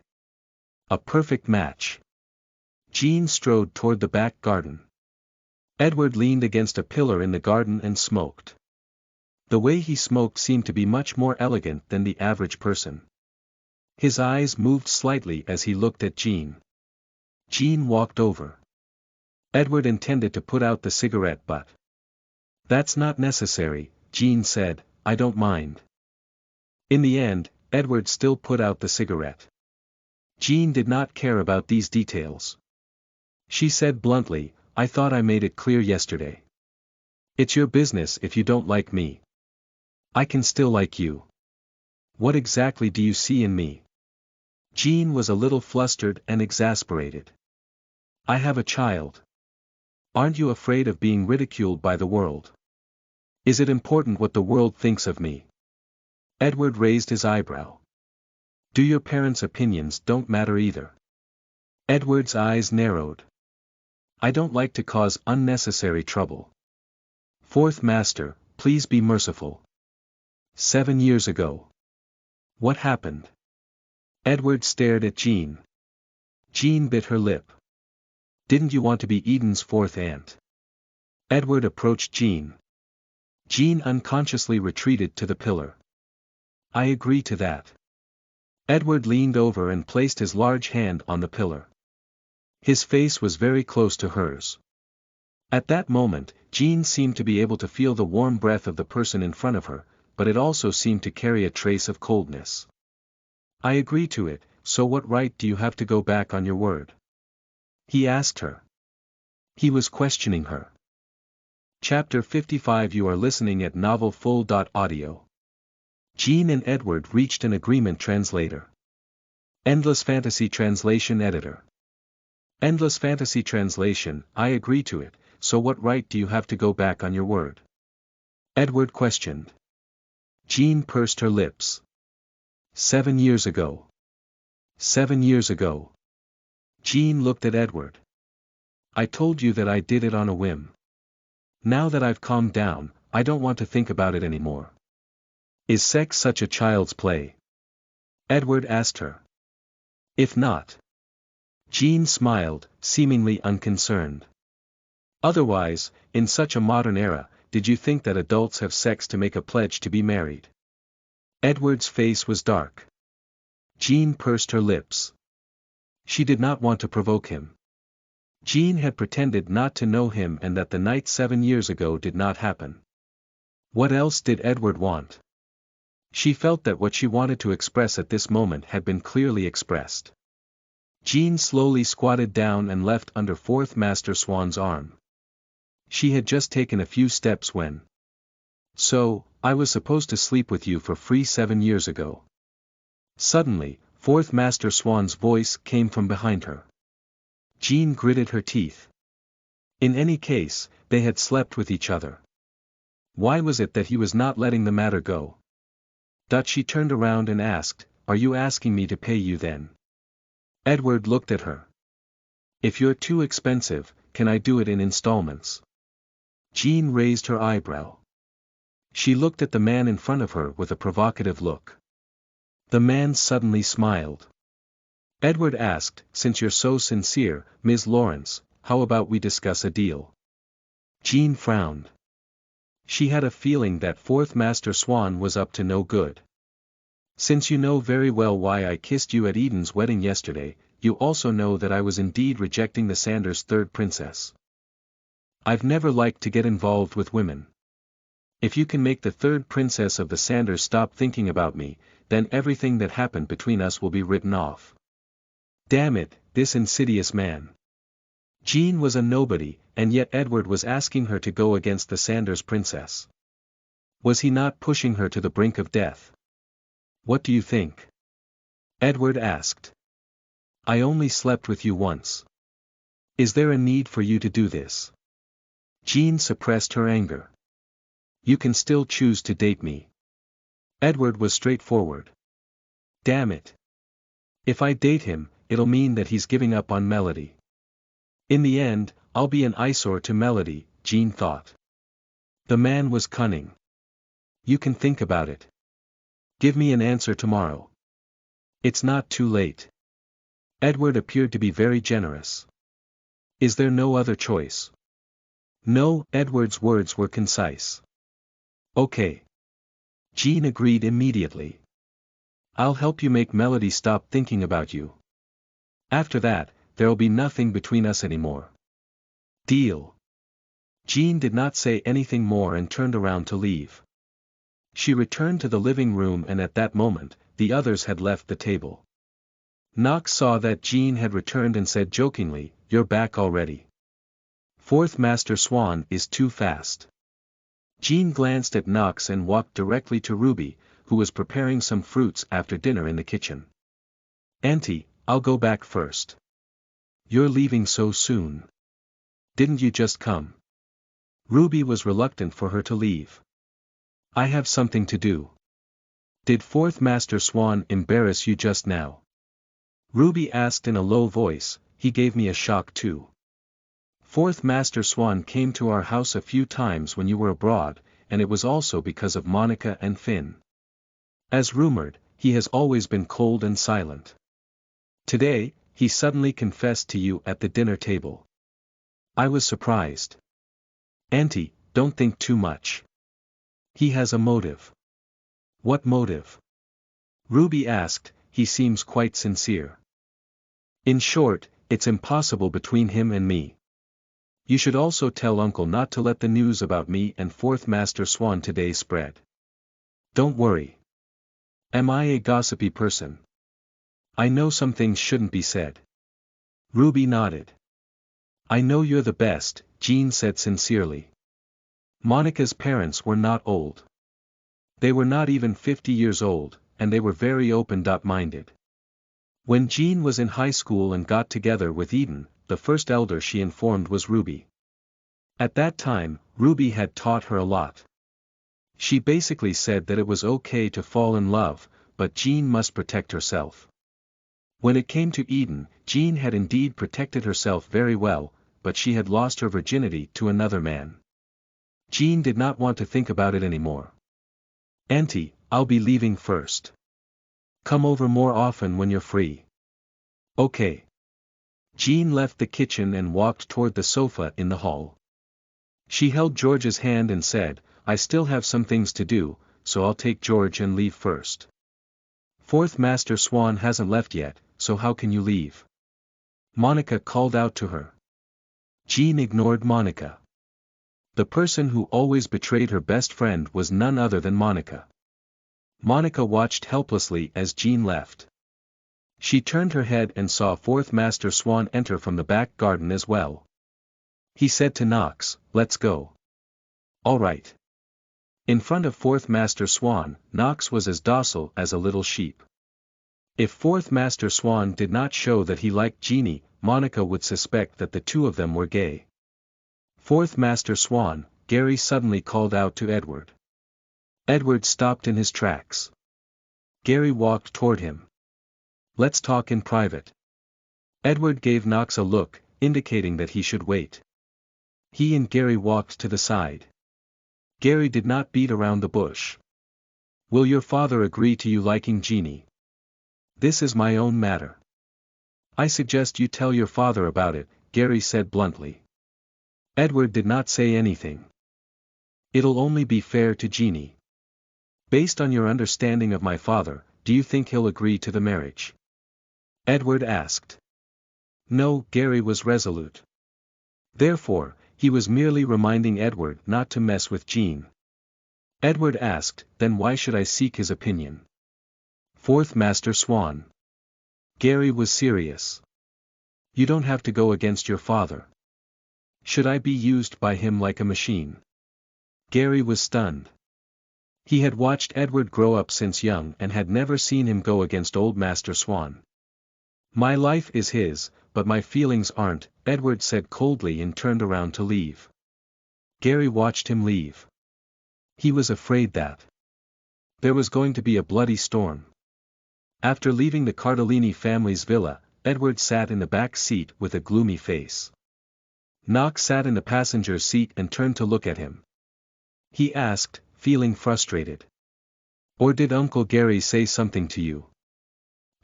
a perfect match. Jean strode toward the back garden. Edward leaned against a pillar in the garden and smoked. The way he smoked seemed to be much more elegant than the average person. His eyes moved slightly as he looked at Jean. Jean walked over. Edward intended to put out the cigarette but. "That's not necessary," Jean said, "I don't mind." In the end, Edward still put out the cigarette. Jean did not care about these details. She said bluntly, "I thought I made it clear yesterday. It's your business if you don't like me. I can still like you. What exactly do you see in me?" Jean was a little flustered and exasperated. "I have a child. Aren't you afraid of being ridiculed by the world? Is it important what the world thinks of me?" Edward raised his eyebrow. "Do your parents' opinions don't matter either?" Edward's eyes narrowed. "I don't like to cause unnecessary trouble. Fourth Master, please be merciful. 7 years ago. What happened?" Edward stared at Jean. Jean bit her lip. "Didn't you want to be Eden's fourth aunt?" Edward approached Jean. Jean unconsciously retreated to the pillar. "I agree to that." Edward leaned over and placed his large hand on the pillar. His face was very close to hers. At that moment, Jean seemed to be able to feel the warm breath of the person in front of her, but it also seemed to carry a trace of coldness. "I agree to it, so what right do you have to go back on your word?" he asked her. He was questioning her. Chapter 55. You are listening at novelfull.audio. Jean and Edward reached an agreement. Translator. Endless Fantasy Translation Editor. Endless Fantasy Translation. I agree to it, so what right do you have to go back on your word? Edward questioned. Jean pursed her lips. 7 years ago. 7 years ago. Jean looked at Edward. "I told you that I did it on a whim. Now that I've calmed down, I don't want to think about it anymore." "Is sex such a child's play?" Edward asked her. "If not." Jean smiled, seemingly unconcerned. "Otherwise, in such a modern era, did you think that adults have sex to make a pledge to be married?" Edward's face was dark. Jean pursed her lips. She did not want to provoke him. Jean had pretended not to know him and that the night 7 years ago did not happen. What else did Edward want? She felt that what she wanted to express at this moment had been clearly expressed. Jean slowly squatted down and left under Fourth Master Swan's arm. She had just taken a few steps when. "So, I was supposed to sleep with you for free 7 years ago." Suddenly, Fourth Master Swan's voice came from behind her. Jean gritted her teeth. In any case, they had slept with each other. Why was it that he was not letting the matter go? She turned around and asked, "Are you asking me to pay you then?" Edward looked at her. "If you're too expensive, can I do it in installments?" Jean raised her eyebrow. She looked at the man in front of her with a provocative look. The man suddenly smiled. Edward asked, "Since you're so sincere, Ms. Lawrence, how about we discuss a deal?" Jean frowned. She had a feeling that Fourth Master Swan was up to no good. "Since you know very well why I kissed you at Eden's wedding yesterday, you also know that I was indeed rejecting the Sanders' third princess. I've never liked to get involved with women. If you can make the third princess of the Sanders stop thinking about me, then everything that happened between us will be written off." Damn it, this insidious man. Jean was a nobody, and yet Edward was asking her to go against the Sanders princess. Was he not pushing her to the brink of death? "What do you think?" Edward asked. "I only slept with you once. Is there a need for you to do this?" Jean suppressed her anger. "You can still choose to date me." Edward was straightforward. "Damn it. If I date him, it'll mean that he's giving up on Melody. In the end, I'll be an eyesore to Melody," Jean thought. The man was cunning. "You can think about it. Give me an answer tomorrow. It's not too late." Edward appeared to be very generous. "Is there no other choice?" No, Edward's words were concise. Okay. Jean agreed immediately. I'll help you make Melody stop thinking about you. After that, there'll be nothing between us anymore. Deal. Jean did not say anything more and turned around to leave. She returned to the living room, and at that moment, the others had left the table. Knox saw that Jean had returned and said jokingly, "You're back already. Fourth Master Swan is too fast." Jean glanced at Knox and walked directly to Ruby, who was preparing some fruits after dinner in the kitchen. "Auntie, I'll go back first." "You're leaving so soon. Didn't you just come?" Ruby was reluctant for her to leave. "I have something to do." "Did Fourth Master Swan embarrass you just now?" Ruby asked in a low voice. "He gave me a shock too. Fourth Master Swan came to our house a few times when you were abroad, and it was also because of Monica and Finn. As rumored, he has always been cold and silent. Today, he suddenly confessed to you at the dinner table. I was surprised." "Auntie, don't think too much. He has a motive." "What motive?" Ruby asked. "He seems quite sincere. In short, it's impossible between him and me. You should also tell Uncle not to let the news about me and Fourth Master Swan today spread." "Don't worry. Am I a gossipy person? I know some things shouldn't be said." Ruby nodded. "I know you're the best," Jean said sincerely. Monica's parents were not old. They were not even 50 years old, and they were very open-minded. When Jean was in high school and got together with Eden, the first elder she informed was Ruby. At that time, Ruby had taught her a lot. She basically said that it was okay to fall in love, but Jean must protect herself. When it came to Eden, Jean had indeed protected herself very well, but she had lost her virginity to another man. Jean did not want to think about it anymore. "Auntie, I'll be leaving first. Come over more often when you're free." "Okay." Jean left the kitchen and walked toward the sofa in the hall. She held George's hand and said, "I still have some things to do, so I'll take George and leave first." "Fourth Master Swan hasn't left yet, so how can you leave?" Monica called out to her. Jean ignored Monica. The person who always betrayed her best friend was none other than Monica. Monica watched helplessly as Jean left. She turned her head and saw Fourth Master Swan enter from the back garden as well. He said to Knox, "Let's go." "All right." In front of Fourth Master Swan, Knox was as docile as a little sheep. If Fourth Master Swan did not show that he liked Jeannie, Monica would suspect that the two of them were gay. "Fourth Master Swan," Gary suddenly called out to Edward. Edward stopped in his tracks. Gary walked toward him. "Let's talk in private." Edward gave Knox a look, indicating that he should wait. He and Gary walked to the side. Gary did not beat around the bush. "Will your father agree to you liking Jeannie?" "This is my own matter." "I suggest you tell your father about it," Gary said bluntly. Edward did not say anything. "It'll only be fair to Jeannie. Based on your understanding of my father, do you think he'll agree to the marriage?" Edward asked. No, Gary was resolute. Therefore, he was merely reminding Edward not to mess with Jean. Edward asked, "Then why should I seek his opinion?" Fourth Master Swan. Gary was serious. "You don't have to go against your father. Should I be used by him like a machine?" Gary was stunned. He had watched Edward grow up since young and had never seen him go against old Master Swan. "My life is his, but my feelings aren't," Edward said coldly and turned around to leave. Gary watched him leave. He was afraid that there was going to be a bloody storm. After leaving the Cardellini family's villa, Edward sat in the back seat with a gloomy face. Knox sat in the passenger seat and turned to look at him. He asked, feeling frustrated. "Or did Uncle Gary say something to you?"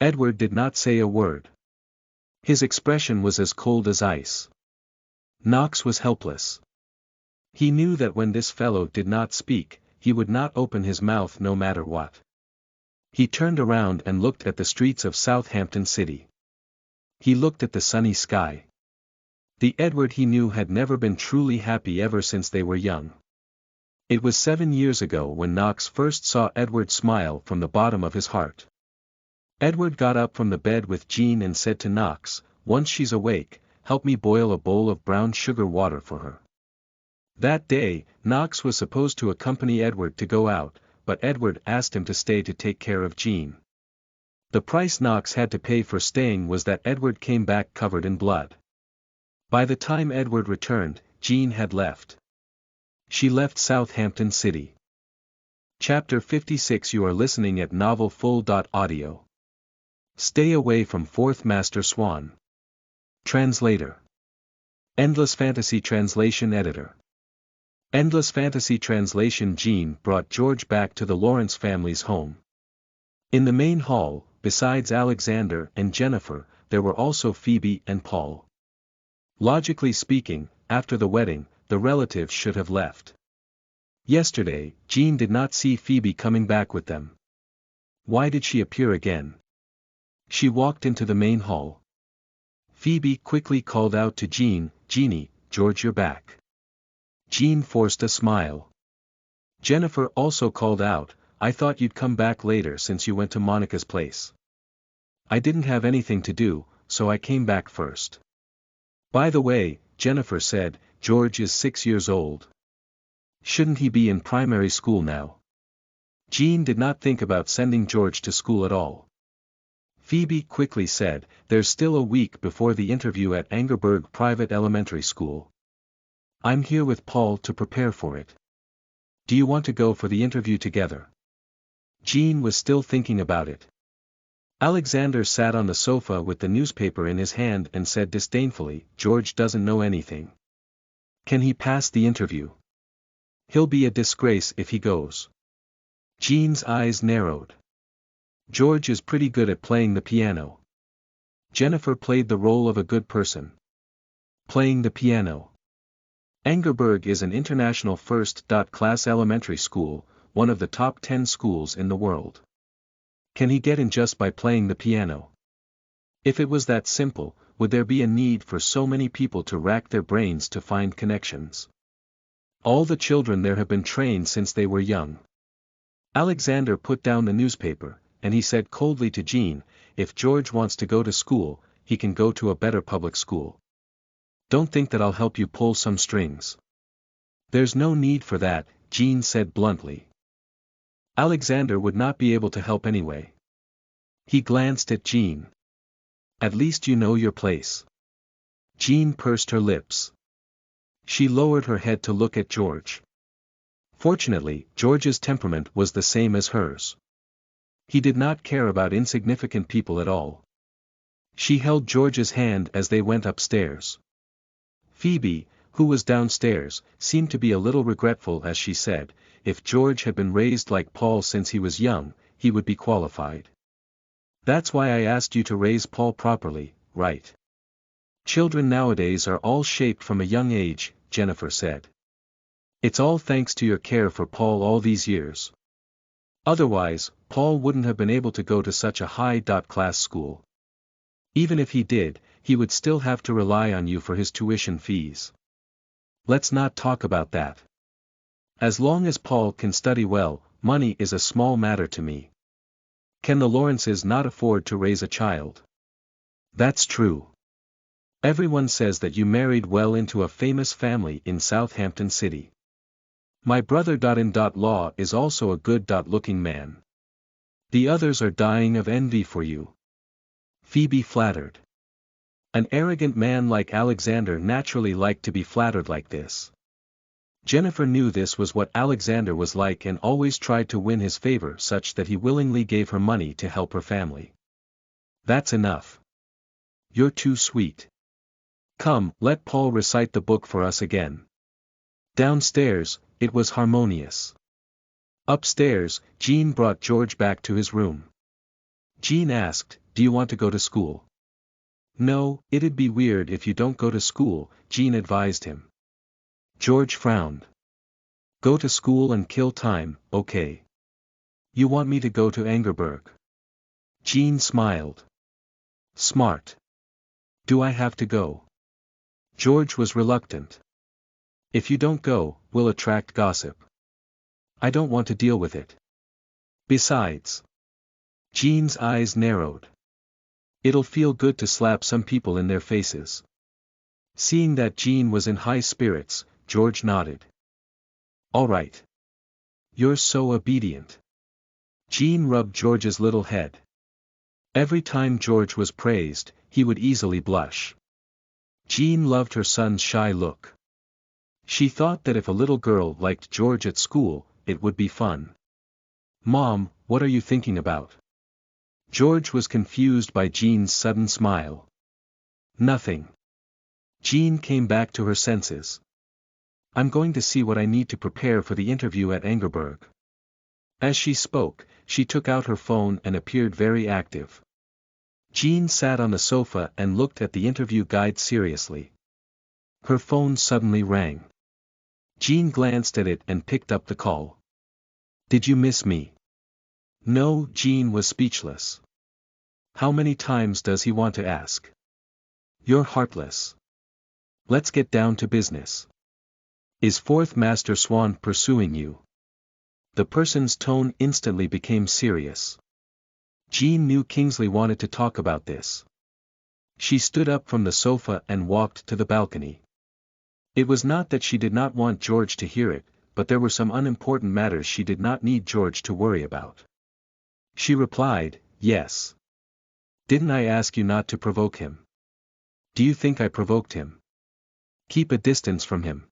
Edward did not say a word. His expression was as cold as ice. Knox was helpless. He knew that when this fellow did not speak, he would not open his mouth no matter what. He turned around and looked at the streets of Southampton City. He looked at the sunny sky. The Edward he knew had never been truly happy ever since they were young. It was 7 years ago when Knox first saw Edward smile from the bottom of his heart. Edward got up from the bed with Jean and said to Knox, "Once she's awake, help me boil a bowl of brown sugar water for her." That day, Knox was supposed to accompany Edward to go out, but Edward asked him to stay to take care of Jean. The price Knox had to pay for staying was that Edward came back covered in blood. By the time Edward returned, Jean had left. She left Southampton City. Chapter 56. You are listening at novelfull.audio. Stay away from Fourth Master Swan. Translator. Endless Fantasy Translation Editor. Endless Fantasy Translation. Jean brought George back to the Lawrence family's home. In the main hall, besides Alexander and Jennifer, there were also Phoebe and Paul. Logically speaking, after the wedding, the relatives should have left. Yesterday, Jean did not see Phoebe coming back with them. Why did she appear again? She walked into the main hall. Phoebe quickly called out to Jean, "Jeannie, George, you're back." Jean forced a smile. Jennifer also called out, "I thought you'd come back later since you went to Monica's place." "I didn't have anything to do, so I came back first." "By the way," Jennifer said, "George is 6 years old. Shouldn't he be in primary school now?" Jean did not think about sending George to school at all. Phoebe quickly said, "There's still a week before the interview at Angerberg Private Elementary School. I'm here with Paul to prepare for it. Do you want to go for the interview together?" Jean was still thinking about it. Alexander sat on the sofa with the newspaper in his hand and said disdainfully, "George doesn't know anything. Can he pass the interview? He'll be a disgrace if he goes." Jean's eyes narrowed. "George is pretty good at playing the piano." Jennifer played the role of a good person. Playing the piano. Angerberg is an international first-class elementary school, one of the top 10 schools in the world. Can he get in just by playing the piano? If it was that simple, would there be a need for so many people to rack their brains to find connections? All the children there have been trained since they were young. Alexander put down the newspaper, and he said coldly to Jean, "If George wants to go to school, he can go to a better public school. Don't think that I'll help you pull some strings." "There's no need for that," Jean said bluntly. Alexander would not be able to help anyway. He glanced at Jean. "At least you know your place." Jean pursed her lips. She lowered her head to look at George. Fortunately, George's temperament was the same as hers. He did not care about insignificant people at all. She held George's hand as they went upstairs. Phoebe, who was downstairs, seemed to be a little regretful as she said, "If George had been raised like Paul since he was young, he would be qualified. That's why I asked you to raise Paul properly, right? Children nowadays are all shaped from a young age," Jennifer said. "It's all thanks to your care for Paul all these years. Otherwise, Paul wouldn't have been able to go to such a high-class school. Even if he did, he would still have to rely on you for his tuition fees. Let's not talk about that. As long as Paul can study well, money is a small matter to me. Can the Lawrences not afford to raise a child?" "That's true. Everyone says that you married well into a famous family in Southampton City. My brother-in-law is also a good-looking man. The others are dying of envy for you." Phoebe flattered. An arrogant man like Alexander naturally liked to be flattered like this. Jennifer knew this was what Alexander was like and always tried to win his favor such that he willingly gave her money to help her family. "That's enough. You're too sweet. Come, let Paul recite the book for us again." Downstairs, it was harmonious. Upstairs, Jean brought George back to his room. Jean asked, "Do you want to go to school?" "No, it'd be weird if you don't go to school," Jean advised him. George frowned. Go to school and kill time, okay. You want me to go to Angerberg? Jean smiled. Smart. Do I have to go? George was reluctant. If you don't go, we'll attract gossip. I don't want to deal with it. Besides. Jean's eyes narrowed. It'll feel good to slap some people in their faces. Seeing that Jean was in high spirits, George nodded. All right. You're so obedient. Jean rubbed George's little head. Every time George was praised, he would easily blush. Jean loved her son's shy look. She thought that if a little girl liked George at school, it would be fun. Mom, what are you thinking about? George was confused by Jean's sudden smile. Nothing. Jean came back to her senses. I'm going to see what I need to prepare for the interview at Angerberg. As she spoke, she took out her phone and appeared very active. Jean sat on the sofa and looked at the interview guide seriously. Her phone suddenly rang. Jean glanced at it and picked up the call. Did you miss me? No, Jean was speechless. How many times does he want to ask? You're heartless. Let's get down to business. Is Fourth Master Swan pursuing you? The person's tone instantly became serious. Jean knew Kingsley wanted to talk about this. She stood up from the sofa and walked to the balcony. It was not that she did not want George to hear it, but there were some unimportant matters she did not need George to worry about. She replied, yes. Didn't I ask you not to provoke him? Do you think I provoked him? Keep a distance from him.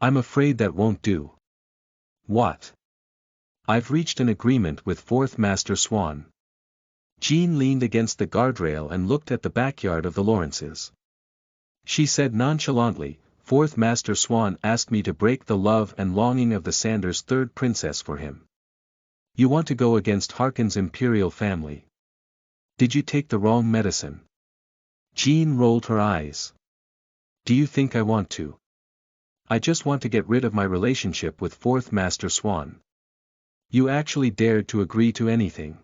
I'm afraid that won't do. What? I've reached an agreement with Fourth Master Swan. Jean leaned against the guardrail and looked at the backyard of the Lawrences. She said nonchalantly, Fourth Master Swan asked me to break the love and longing of the Sanders' third princess for him. You want to go against Harkin's imperial family. Did you take the wrong medicine? Jean rolled her eyes. Do you think I want to? I just want to get rid of my relationship with Fourth Master Swan. You actually dared to agree to anything.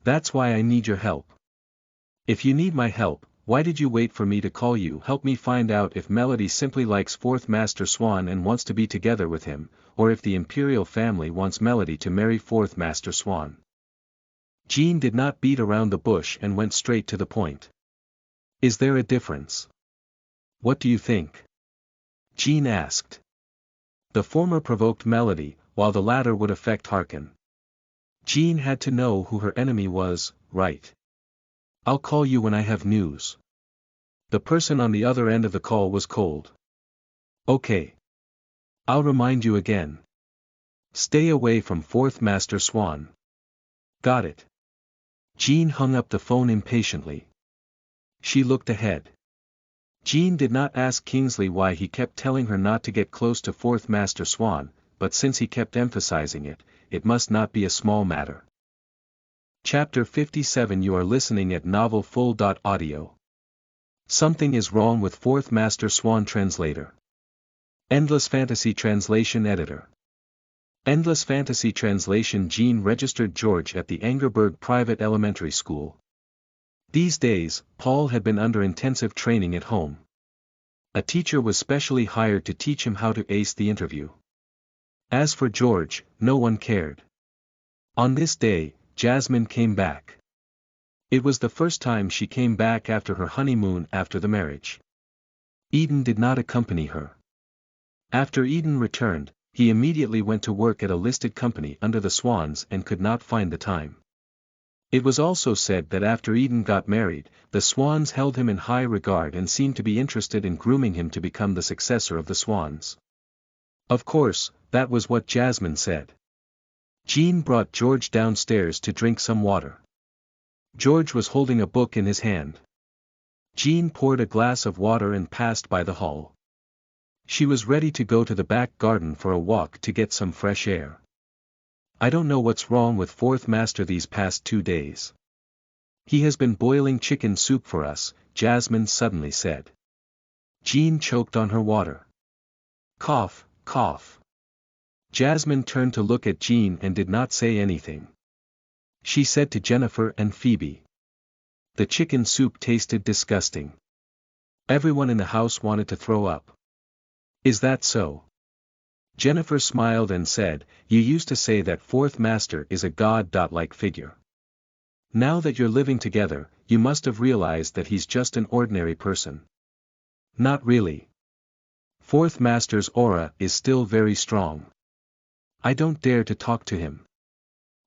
That's why I need your help. If you need my help, why did you wait for me to call you? Help me find out if Melody simply likes Fourth Master Swan and wants to be together with him, or if the imperial family wants Melody to marry Fourth Master Swan. Jean did not beat around the bush and went straight to the point. Is there a difference? What do you think? Jean asked. The former provoked Melody, while the latter would affect Harkin. Jean had to know who her enemy was, right? I'll call you when I have news. The person on the other end of the call was cold. Okay. I'll remind you again. Stay away from Fourth Master Swan. Got it. Jean hung up the phone impatiently. She looked ahead. Jean did not ask Kingsley why he kept telling her not to get close to Fourth Master Swan, but since he kept emphasizing it, it must not be a small matter. Chapter 57. You are listening at NovelFull.audio. Something is wrong with Fourth Master Swan. Translator. Endless Fantasy Translation Editor. Endless Fantasy Translation. Jean registered George at the Angerberg Private Elementary School. These days, Paul had been under intensive training at home. A teacher was specially hired to teach him how to ace the interview. As for George, no one cared. On this day, Jasmine came back. It was the first time she came back after her honeymoon after the marriage. Eden did not accompany her. After Eden returned, he immediately went to work at a listed company under the Swans and could not find the time. It was also said that after Eden got married, the Swans held him in high regard and seemed to be interested in grooming him to become the successor of the Swans. Of course, that was what Jasmine said. Jean brought George downstairs to drink some water. George was holding a book in his hand. Jean poured a glass of water and passed by the hall. She was ready to go to the back garden for a walk to get some fresh air. I don't know what's wrong with Fourth Master these past 2 days. He has been boiling chicken soup for us, Jasmine suddenly said. Jean choked on her water. Cough, cough. Jasmine turned to look at Jean and did not say anything. She said to Jennifer and Phoebe. The chicken soup tasted disgusting. Everyone in the house wanted to throw up. Is that so? Jennifer smiled and said, you used to say that fourth master is a god-like figure. Now that you're living together, you must have realized that he's just an ordinary person. Not really. Fourth master's aura is still very strong. I don't dare to talk to him.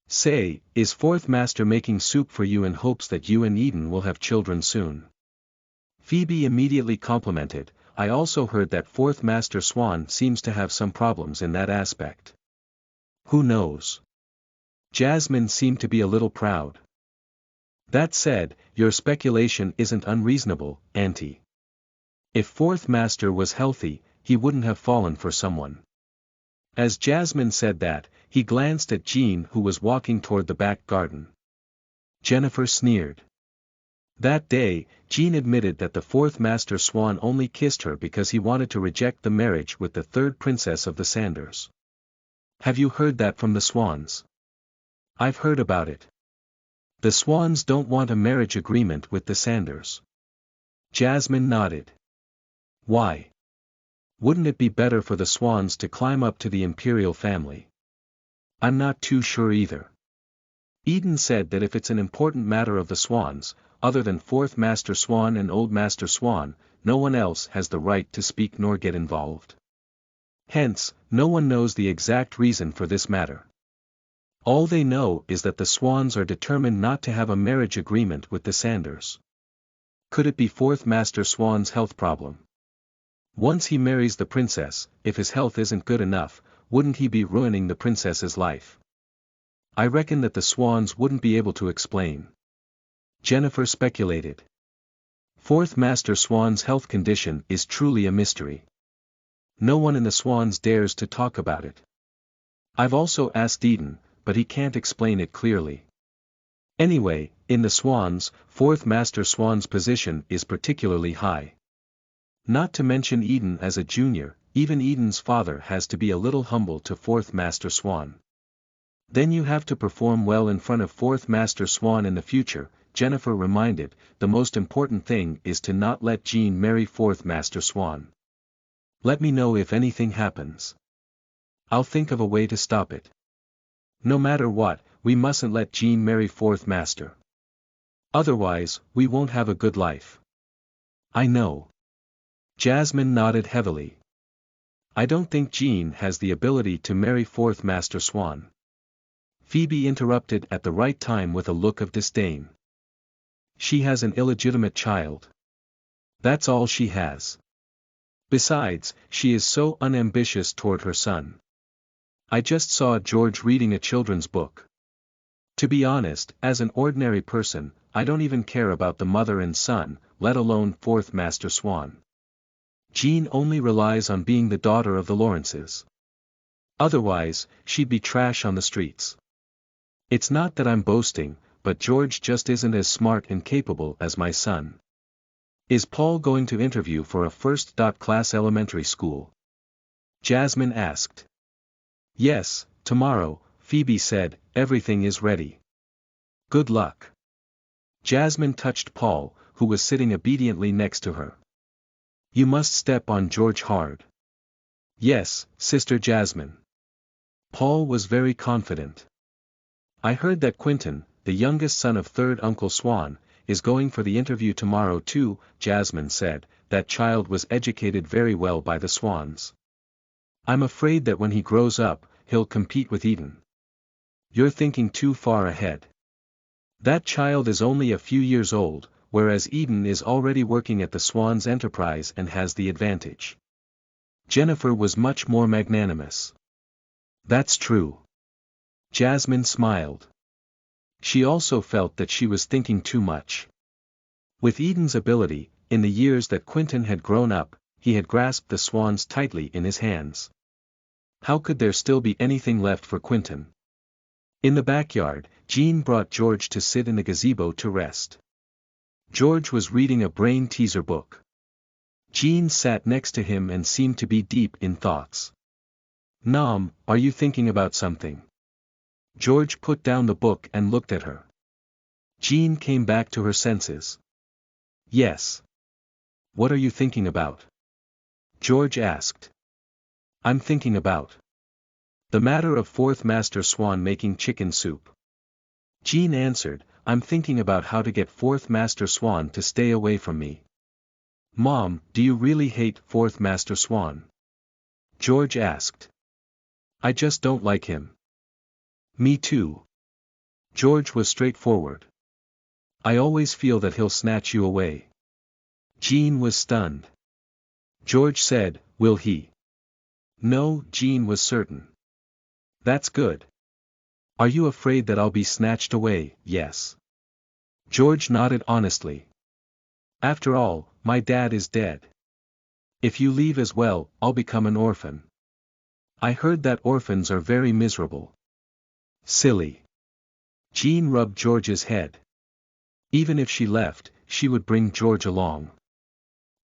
Say, is fourth master making soup for you in hopes that you and Eden will have children soon? Phoebe immediately complimented, I also heard that fourth master Swan seems to have some problems in that aspect. Who knows? Jasmine seemed to be a little proud. That said, your speculation isn't unreasonable, Auntie. If fourth master was healthy, he wouldn't have fallen for someone. As Jasmine said that, he glanced at Jean who was walking toward the back garden. Jennifer sneered. That day, Jean admitted that the fourth master Swan only kissed her because he wanted to reject the marriage with the third princess of the Sanders. Have you heard that from the Swans? I've heard about it. The Swans don't want a marriage agreement with the Sanders. Jasmine nodded. Why? Wouldn't it be better for the Swans to climb up to the imperial family? I'm not too sure either. Eden said that if it's an important matter of the Swans, other than fourth master Swan and old master Swan, no one else has the right to speak nor get involved. Hence, no one knows the exact reason for this matter. All they know is that the Swans are determined not to have a marriage agreement with the Sanders. Could it be fourth master Swan's health problem? Once he marries the princess, if his health isn't good enough, wouldn't he be ruining the princess's life? I reckon that the Swans wouldn't be able to explain. Jennifer speculated. Fourth master Swan's health condition is truly a mystery. No one in the Swans dares to talk about it. I've also asked Eden, but he can't explain it clearly. Anyway, in the Swans, fourth master Swan's position is particularly high. Not to mention Eden as a junior, even Eden's father has to be a little humble to fourth master Swan. Then you have to perform well in front of fourth master Swan in the future, Jennifer reminded. The most important thing is to not let Jean marry fourth master Swan. Let me know if anything happens. I'll think of a way to stop it. No matter what, we mustn't let Jean marry fourth master. Otherwise, we won't have a good life. I know. Jasmine nodded heavily. I don't think Jean has the ability to marry fourth master Swan. Phoebe interrupted at the right time with a look of disdain. She has an illegitimate child. That's all she has. Besides, she is so unambitious toward her son. I just saw George reading a children's book. To be honest, as an ordinary person, I don't even care about the mother and son, let alone fourth master Swan. Jean only relies on being the daughter of the Lawrences. Otherwise, she'd be trash on the streets. It's not that I'm boasting, but George just isn't as smart and capable as my son. Is Paul going to interview for a first-class elementary school? Jasmine asked. Yes, tomorrow, Phoebe said, everything is ready. Good luck. Jasmine touched Paul, who was sitting obediently next to her. You must step on George hard. Yes, Sister Jasmine. Paul was very confident. I heard that Quentin, the youngest son of third Uncle Swan, is going for the interview tomorrow too, Jasmine said. That child was educated very well by the Swans. I'm afraid that when he grows up, he'll compete with Eden. You're thinking too far ahead. That child is only a few years old, whereas Eden is already working at the Swans Enterprise and has the advantage. Jennifer was much more magnanimous. That's true. Jasmine smiled. She also felt that she was thinking too much. With Eden's ability, in the years that Quentin had grown up, he had grasped the Swans tightly in his hands. How could there still be anything left for Quentin? In the backyard, Jean brought George to sit in the gazebo to rest. George was reading a brain teaser book. Jean sat next to him and seemed to be deep in thoughts. "Nom, are you thinking about something?" George put down the book and looked at her. Jean came back to her senses. "Yes. What are you thinking about?" George asked. "I'm thinking about the matter of Fourth Master Swan making chicken soup." Jean answered, "I'm thinking about how to get Fourth Master Swan to stay away from me." "Mom, do you really hate Fourth Master Swan?" George asked. "I just don't like him." "Me too." George was straightforward. "I always feel that he'll snatch you away." Jean was stunned. George said, "Will he?" No, Jean was certain. "That's good. Are you afraid that I'll be snatched away?" "Yes." George nodded honestly. "After all, my dad is dead. If you leave as well, I'll become an orphan. I heard that orphans are very miserable." "Silly." Jean rubbed George's head. Even if she left, she would bring George along.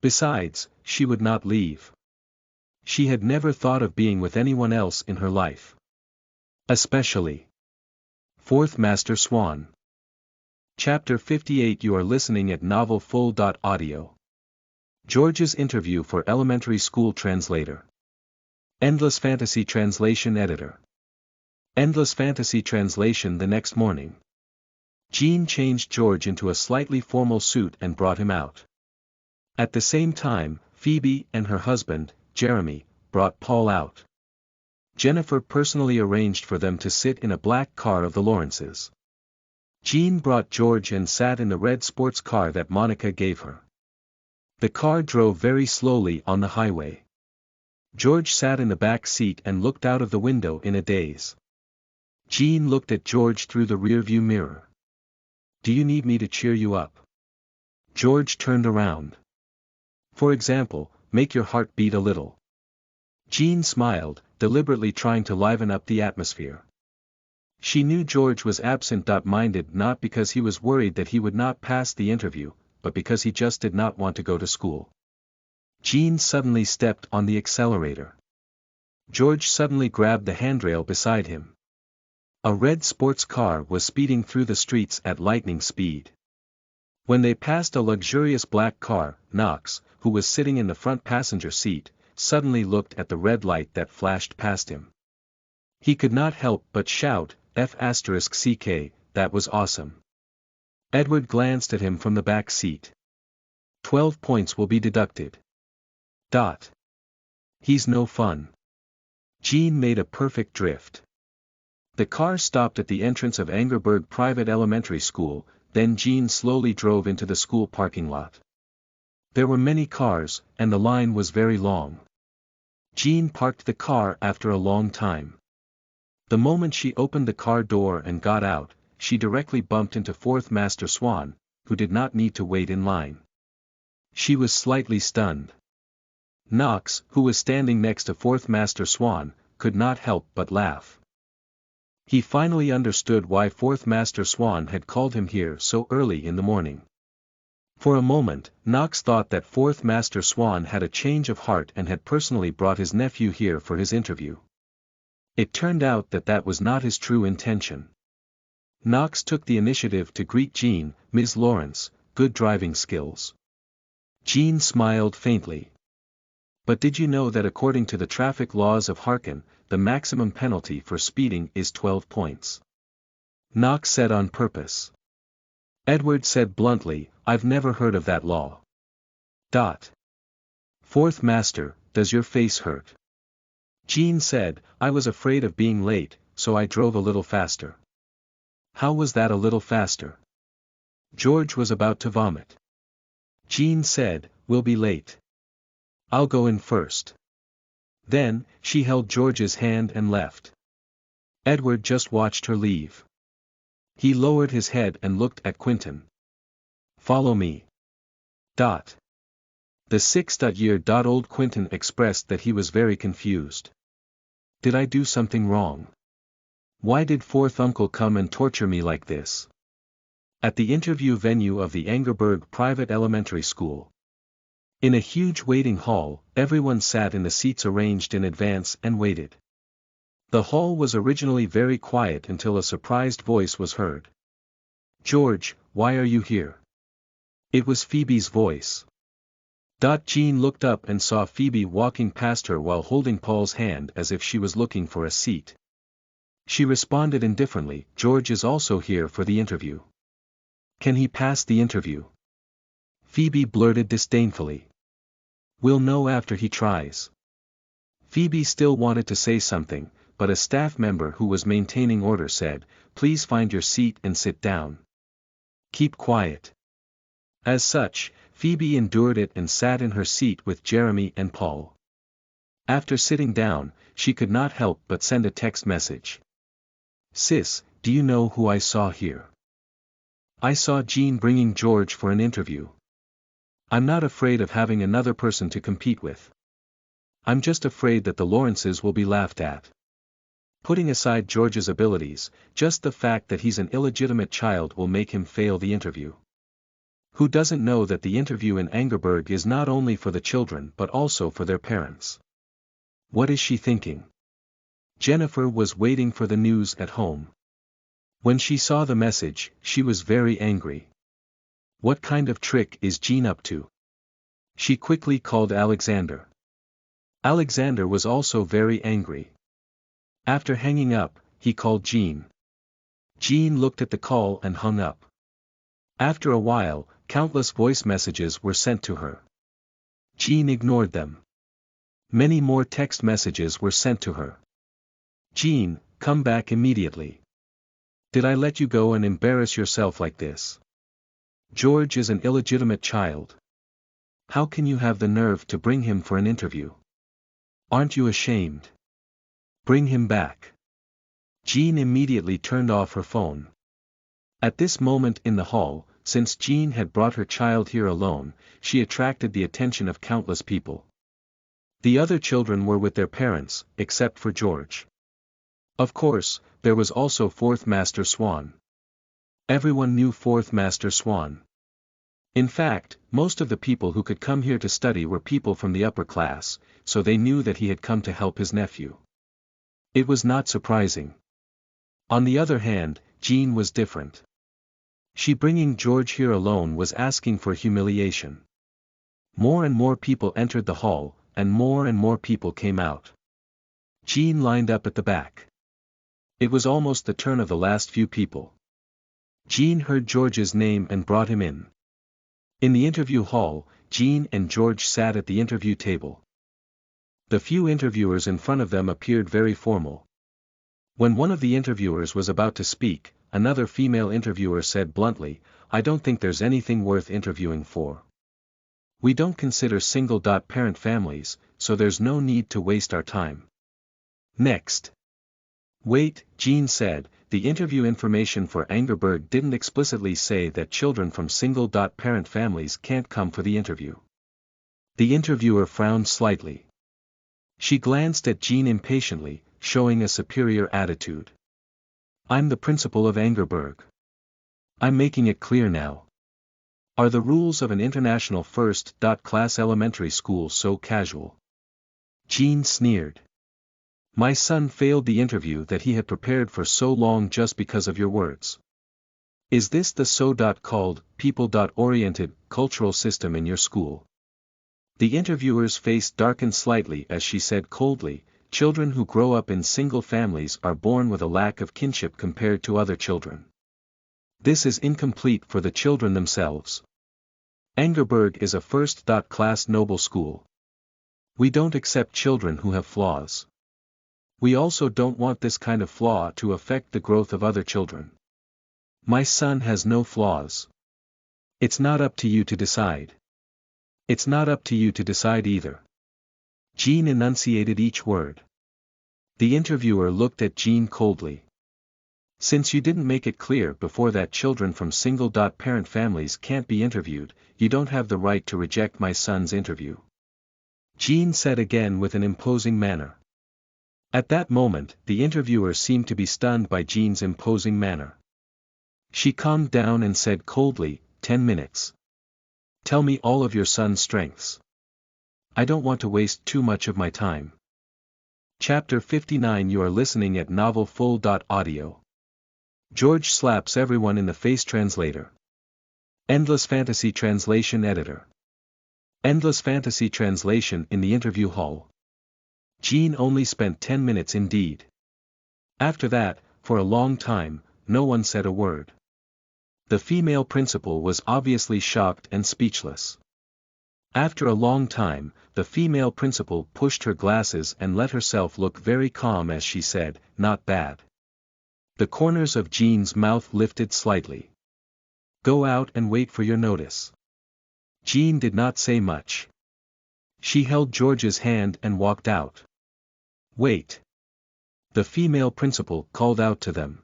Besides, she would not leave. She had never thought of being with anyone else in her life. Especially Fourth Master Swan. Chapter 58. You are listening at novelfull.audio. George's interview for elementary school translator. Endless Fantasy Translation Editor. Endless Fantasy Translation. The next morning, Jean changed George into a slightly formal suit and brought him out. At the same time, Phoebe and her husband, Jeremy, brought Paul out. Jennifer personally arranged for them to sit in a black car of the Lawrences. Jean brought George and sat in the red sports car that Monica gave her. The car drove very slowly on the highway. George sat in the back seat and looked out of the window in a daze. Jean looked at George through the rearview mirror. "Do you need me to cheer you up?" George turned around. "For example, make your heart beat a little." Jean smiled, deliberately trying to liven up the atmosphere. She knew George was absent-minded not because he was worried that he would not pass the interview, but because he just did not want to go to school. Jean suddenly stepped on the accelerator. George suddenly grabbed the handrail beside him. A red sports car was speeding through the streets at lightning speed. When they passed a luxurious black car, Knox, who was sitting in the front passenger seat, suddenly looked at the red light that flashed past him. He could not help but shout, F***ck, that was awesome. Edward glanced at him from the back seat. 12 points will be deducted. He's no fun. Jean made a perfect drift. The car stopped at the entrance of Angerberg Private Elementary School, then Jean slowly drove into the school parking lot. There were many cars, and the line was very long. Jean parked the car after a long time. The moment she opened the car door and got out, she directly bumped into Fourth Master Swan, who did not need to wait in line. She was slightly stunned. Knox, who was standing next to Fourth Master Swan, could not help but laugh. He finally understood why Fourth Master Swan had called him here so early in the morning. For a moment, Knox thought that Fourth Master Swan had a change of heart and had personally brought his nephew here for his interview. It turned out that that was not his true intention. Knox took the initiative to greet Jean. "Ms. Lawrence, good driving skills." Jean smiled faintly. "But did you know that according to the traffic laws of Harkin, the maximum penalty for speeding is 12 points? Knox said on purpose. Edward said bluntly, "I've never heard of that law." Fourth Master, does your face hurt? Jean said, "I was afraid of being late, so I drove a little faster." How was that a little faster? George was about to vomit. Jean said, "We'll be late. I'll go in first." Then, she held George's hand and left. Edward just watched her leave. He lowered his head and looked at Quentin. "Follow me." The 6-year-old Quentin expressed that he was very confused. "Did I do something wrong? Why did Fourth Uncle come and torture me like this?" At the interview venue of the Angerberg Private Elementary School. In a huge waiting hall, everyone sat in the seats arranged in advance and waited. The hall was originally very quiet until a surprised voice was heard. "George, why are you here?" It was Phoebe's voice. Jean looked up and saw Phoebe walking past her while holding Paul's hand as if she was looking for a seat. She responded indifferently, "George is also here for the interview." "Can he pass the interview?" Phoebe blurted disdainfully. "We'll know after he tries." Phoebe still wanted to say something, but a staff member who was maintaining order said, "Please find your seat and sit down. Keep quiet." As such, Phoebe endured it and sat in her seat with Jeremy and Paul. After sitting down, she could not help but send a text message. "Sis, do you know who I saw here? I saw Jean bringing George for an interview. I'm not afraid of having another person to compete with. I'm just afraid that the Lawrences will be laughed at. Putting aside George's abilities, just the fact that he's an illegitimate child will make him fail the interview. Who doesn't know that the interview in Angerberg is not only for the children but also for their parents? What is she thinking?" Jennifer was waiting for the news at home. When she saw the message, she was very angry. What kind of trick is Jean up to? She quickly called Alexander. Alexander was also very angry. After hanging up, he called Jean. Jean looked at the call and hung up. After a while, countless voice messages were sent to her. Jean ignored them. Many more text messages were sent to her. "Jean, come back immediately. Did I let you go and embarrass yourself like this? George is an illegitimate child. How can you have the nerve to bring him for an interview? Aren't you ashamed? Bring him back." Jean immediately turned off her phone. At this moment in the hall, since Jean had brought her child here alone, she attracted the attention of countless people. The other children were with their parents, except for George. Of course, there was also Fourth Master Swan. Everyone knew Fourth Master Swan. In fact, most of the people who could come here to study were people from the upper class, so they knew that he had come to help his nephew. It was not surprising. On the other hand, Jean was different. She bringing George here alone was asking for humiliation. More and more people entered the hall, and more people came out. Jean lined up at the back. It was almost the turn of the last few people. Jean heard George's name and brought him in. In the interview hall, Jean and George sat at the interview table. The few interviewers in front of them appeared very formal. When one of the interviewers was about to speak, another female interviewer said bluntly, "I don't think there's anything worth interviewing for. We don't consider single-parent families, so there's no need to waste our time. Next." "Wait," Jean said, "the interview information for Angerberg didn't explicitly say that children from single-parent families can't come for the interview." The interviewer frowned slightly. She glanced at Jean impatiently, showing a superior attitude. "I'm the principal of Angerberg. I'm making it clear now. Are the rules of an international first-class elementary school so casual?" Jean sneered. "My son failed the interview that he had prepared for so long just because of your words. Is this the so-called, people-oriented, cultural system in your school?" The interviewer's face darkened slightly as she said coldly, "Children who grow up in single families are born with a lack of kinship compared to other children. This is incomplete for the children themselves. Angerberg is a first-class noble school. We don't accept children who have flaws. We also don't want this kind of flaw to affect the growth of other children. My son has no flaws. It's not up to you to decide. It's not up to you to decide either." Jean enunciated each word. The interviewer looked at Jean coldly. "Since you didn't make it clear before that children from single-parent families can't be interviewed, you don't have the right to reject my son's interview," Jean said again with an imposing manner. At that moment, the interviewer seemed to be stunned by Jean's imposing manner. She calmed down and said coldly, 10 minutes. Tell me all of your son's strengths. I don't want to waste too much of my time. Chapter 59. You are listening at novelfull.audio. George slaps everyone in the face. Translator. Endless Fantasy Translation Editor. Endless Fantasy Translation. In the interview hall, Jean only spent 10 minutes indeed. After that, for a long time, no one said a word. The female principal was obviously shocked and speechless. After a long time, the female principal pushed her glasses and let herself look very calm as she said, "Not bad." The corners of Jean's mouth lifted slightly. "Go out and wait for your notice." Jean did not say much. She held George's hand and walked out. "Wait." The female principal called out to them.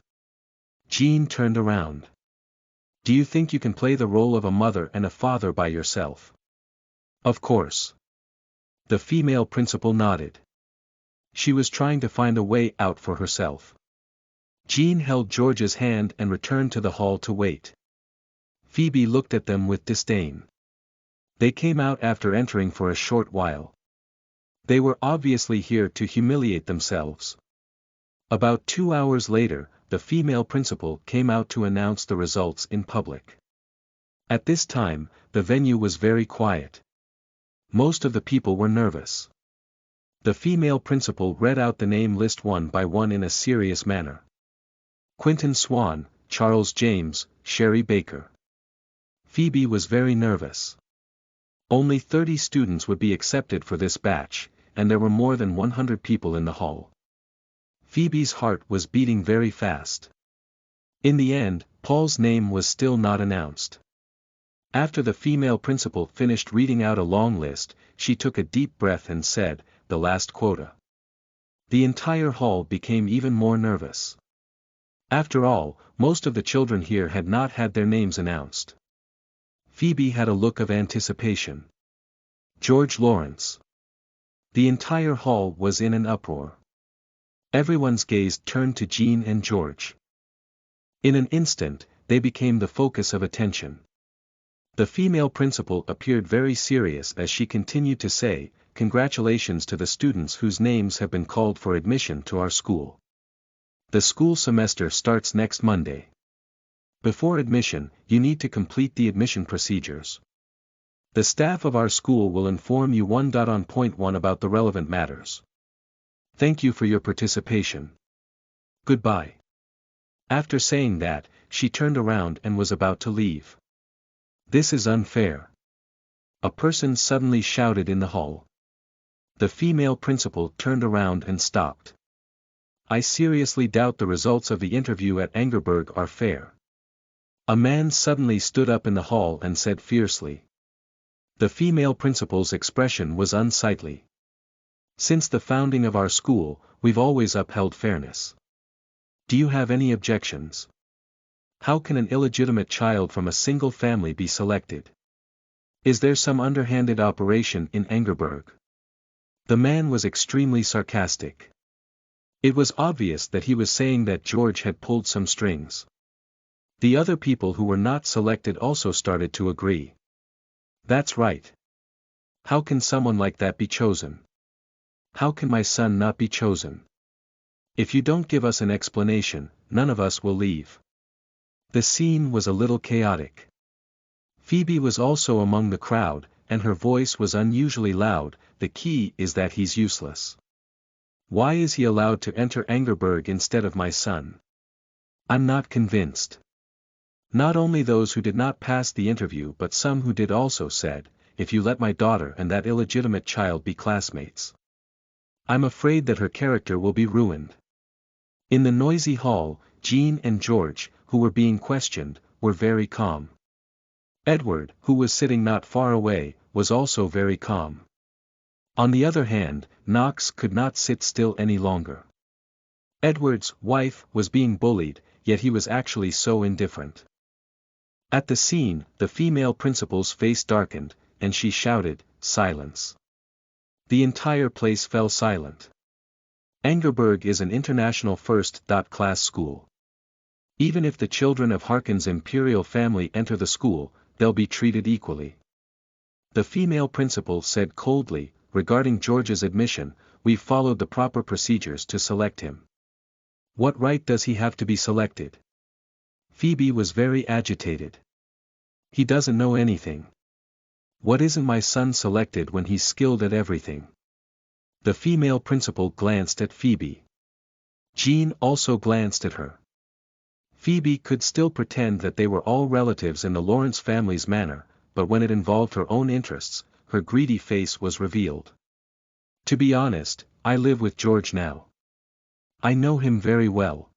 Jean turned around. "Do you think you can play the role of a mother and a father by yourself?" "Of course." The female principal nodded. She was trying to find a way out for herself. Jean held George's hand and returned to the hall to wait. Phoebe looked at them with disdain. They came out after entering for a short while. They were obviously here to humiliate themselves. About 2 hours later, the female principal came out to announce the results in public. At this time, the venue was very quiet. Most of the people were nervous. The female principal read out the name list one by one in a serious manner. Quinton Swan, Charles James, Sherry Baker. Phoebe was very nervous. Only 30 students would be accepted for this batch, and there were more than 100 people in the hall. Phoebe's heart was beating very fast. In the end, Paul's name was still not announced. After the female principal finished reading out a long list, she took a deep breath and said, "The last quota." The entire hall became even more nervous. After all, most of the children here had not had their names announced. Phoebe had a look of anticipation. George Lawrence. The entire hall was in an uproar. Everyone's gaze turned to Jean and George. In an instant, they became the focus of attention. The female principal appeared very serious as she continued to say, "Congratulations to the students whose names have been called for admission to our school. The school semester starts next Monday. Before admission, you need to complete the admission procedures. The staff of our school will inform you on point 1 about the relevant matters. Thank you for your participation. Goodbye." After saying that, she turned around and was about to leave. "This is unfair," a person suddenly shouted in the hall. The female principal turned around and stopped. "I seriously doubt the results of the interview at Angerberg are fair." A man suddenly stood up in the hall and said fiercely. The female principal's expression was unsightly. "Since the founding of our school, we've always upheld fairness. Do you have any objections? How can an illegitimate child from a single family be selected? Is there some underhanded operation in Angerberg?" The man was extremely sarcastic. It was obvious that he was saying that George had pulled some strings. The other people who were not selected also started to agree. "That's right. How can someone like that be chosen? How can my son not be chosen? If you don't give us an explanation, none of us will leave." The scene was a little chaotic. Phoebe was also among the crowd, and her voice was unusually loud. "The key is that he's useless. Why is he allowed to enter Angerberg instead of my son? I'm not convinced." Not only those who did not pass the interview but some who did also said, "If you let my daughter and that illegitimate child be classmates, I'm afraid that her character will be ruined." In the noisy hall, Jean and George, who were being questioned, were very calm. Edward, who was sitting not far away, was also very calm. On the other hand, Knox could not sit still any longer. Edward's wife was being bullied, yet he was actually so indifferent. At the scene, the female principal's face darkened, and she shouted, "Silence." The entire place fell silent. Angerberg is an international first-class school. Even if the children of Harkin's imperial family enter the school, they'll be treated equally. The female principal said coldly, regarding George's admission, we've followed the proper procedures to select him. What right does he have to be selected? Phoebe was very agitated. He doesn't know anything. What isn't my son selected when he's skilled at everything? The female principal glanced at Phoebe. Jean also glanced at her. Phoebe could still pretend that they were all relatives in the Lawrence family's manner, but when it involved her own interests, her greedy face was revealed. To be honest, I live with George now. I know him very well.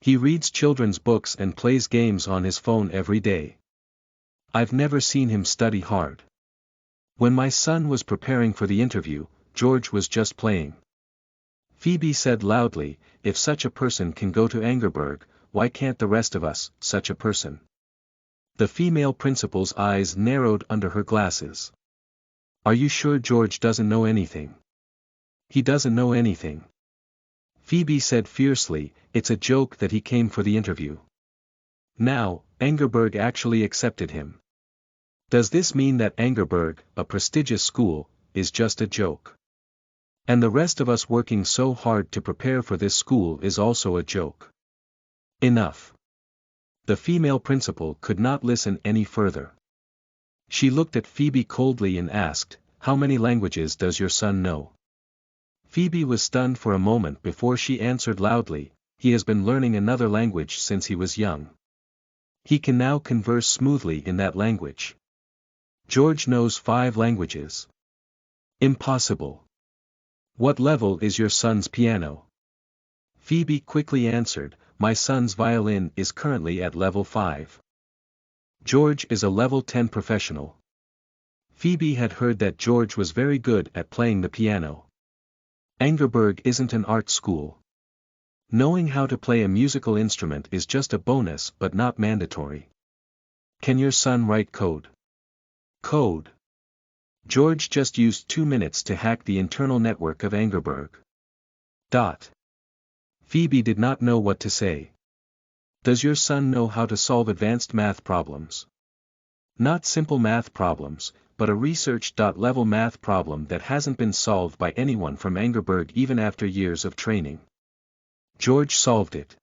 He reads children's books and plays games on his phone every day. I've never seen him study hard. When my son was preparing for the interview, George was just playing. Phoebe said loudly, if such a person can go to Angerberg, why can't the rest of us, such a person? The female principal's eyes narrowed under her glasses. Are you sure George doesn't know anything? He doesn't know anything. Phoebe said fiercely, it's a joke that he came for the interview. Now, Angerberg actually accepted him. Does this mean that Angerberg, a prestigious school, is just a joke? And the rest of us working so hard to prepare for this school is also a joke? Enough. The female principal could not listen any further. She looked at Phoebe coldly and asked, how many languages does your son know? Phoebe was stunned for a moment before she answered loudly, he has been learning another language since he was young. He can now converse smoothly in that language. George knows 5 languages. Impossible. What level is your son's piano? Phoebe quickly answered, my son's violin is currently at level 5. George is a level 10 professional. Phoebe had heard that George was very good at playing the piano. Angerberg isn't an art school. Knowing how to play a musical instrument is just a bonus but not mandatory. Can your son write code? Code. George just used 2 minutes to hack the internal network of Angerberg. Phoebe did not know what to say. Does your son know how to solve advanced math problems? Not simple math problems, but a research-level math problem that hasn't been solved by anyone from Angerberg even after years of training. George solved it.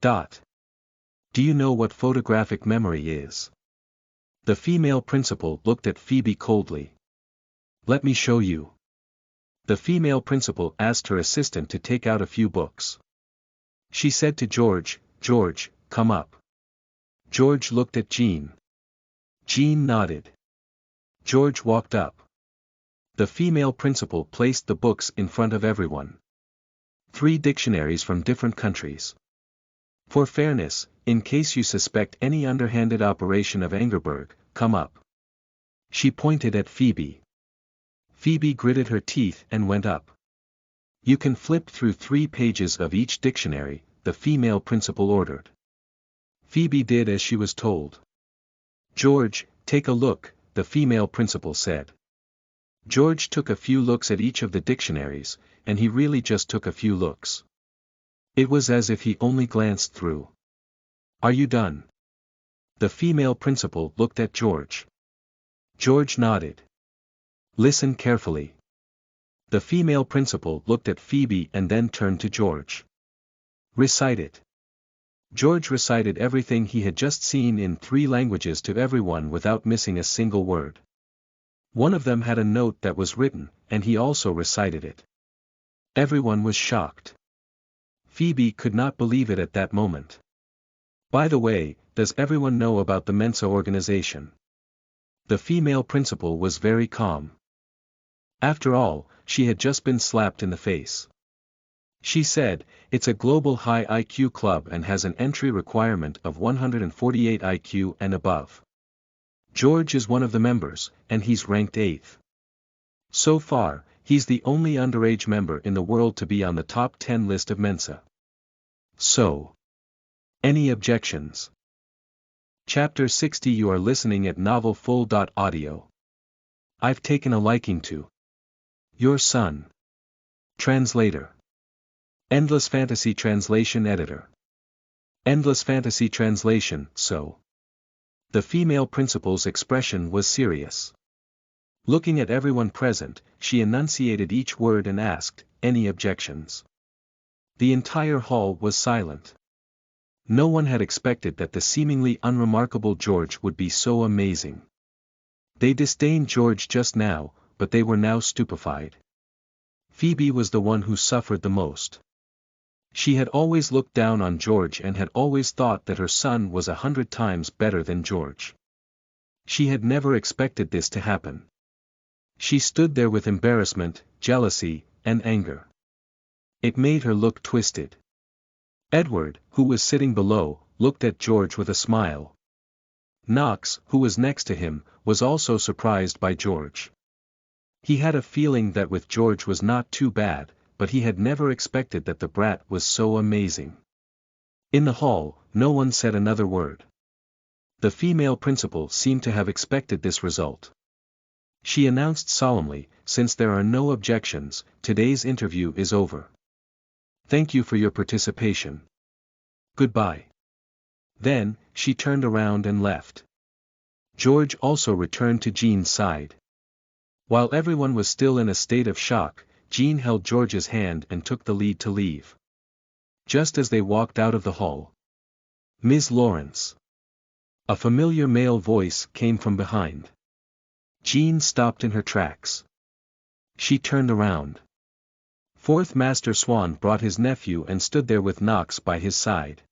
Do you know what photographic memory is? The female principal looked at Phoebe coldly. Let me show you. The female principal asked her assistant to take out a few books. She said to George, George, come up. George looked at Jean. Jean nodded. George walked up. The female principal placed the books in front of everyone. 3 dictionaries from different countries. For fairness, in case you suspect any underhanded operation of Angerberg, come up. She pointed at Phoebe. Phoebe gritted her teeth and went up. You can flip through 3 pages of each dictionary, the female principal ordered. Phoebe did as she was told. George, take a look, the female principal said. George took a few looks at each of the dictionaries, and he really just took a few looks. It was as if he only glanced through. Are you done? The female principal looked at George. George nodded. Listen carefully. The female principal looked at Phoebe and then turned to George. Recite it. George recited everything he had just seen in 3 languages to everyone without missing a single word. One of them had a note that was written, and he also recited it. Everyone was shocked. Phoebe could not believe it at that moment. By the way, does everyone know about the Mensa organization? The female principal was very calm. After all, she had just been slapped in the face. She said, it's a global high IQ club and has an entry requirement of 148 IQ and above. George is one of the members, and he's ranked 8th. So far, he's the only underage member in the world to be on the top 10 list of Mensa. So. Any objections? Chapter 60 You are listening at novelfull.audio. I've taken a liking to your son. Translator. Endless Fantasy Translation Editor. Endless Fantasy Translation, so. The female principal's expression was serious. Looking at everyone present, she enunciated each word and asked, "Any objections?" The entire hall was silent. No one had expected that the seemingly unremarkable George would be so amazing. They disdained George just now, but they were now stupefied. Phoebe was the one who suffered the most. She had always looked down on George and had always thought that her son was 100 times better than George. She had never expected this to happen. She stood there with embarrassment, jealousy, and anger. It made her look twisted. Edward, who was sitting below, looked at George with a smile. Knox, who was next to him, was also surprised by George. He had a feeling that with George was not too bad, but he had never expected that the brat was so amazing. In the hall, no one said another word. The female principal seemed to have expected this result. She announced solemnly, "Since there are no objections, today's interview is over. Thank you for your participation. Goodbye." Then, she turned around and left. George also returned to Jean's side. While everyone was still in a state of shock, Jean held George's hand and took the lead to leave. Just as they walked out of the hall, "Ms. Lawrence." A familiar male voice came from behind. Jean stopped in her tracks. She turned around. Fourth Master Swan brought his nephew and stood there with Knox by his side.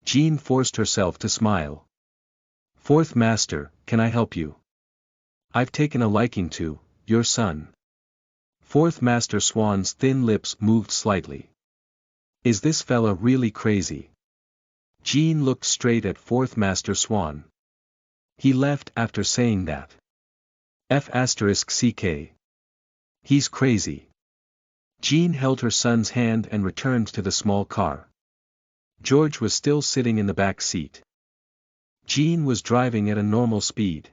Jean forced herself to smile. "Fourth Master, can I help you? I've taken a liking to your son." Fourth Master Swan's thin lips moved slightly. "Is this fella really crazy?" Jean looked straight at Fourth Master Swan. "He left after saying that. F***ck. He's crazy." Jean held her son's hand and returned to the small car. George was still sitting in the back seat. Jean was driving at a normal speed.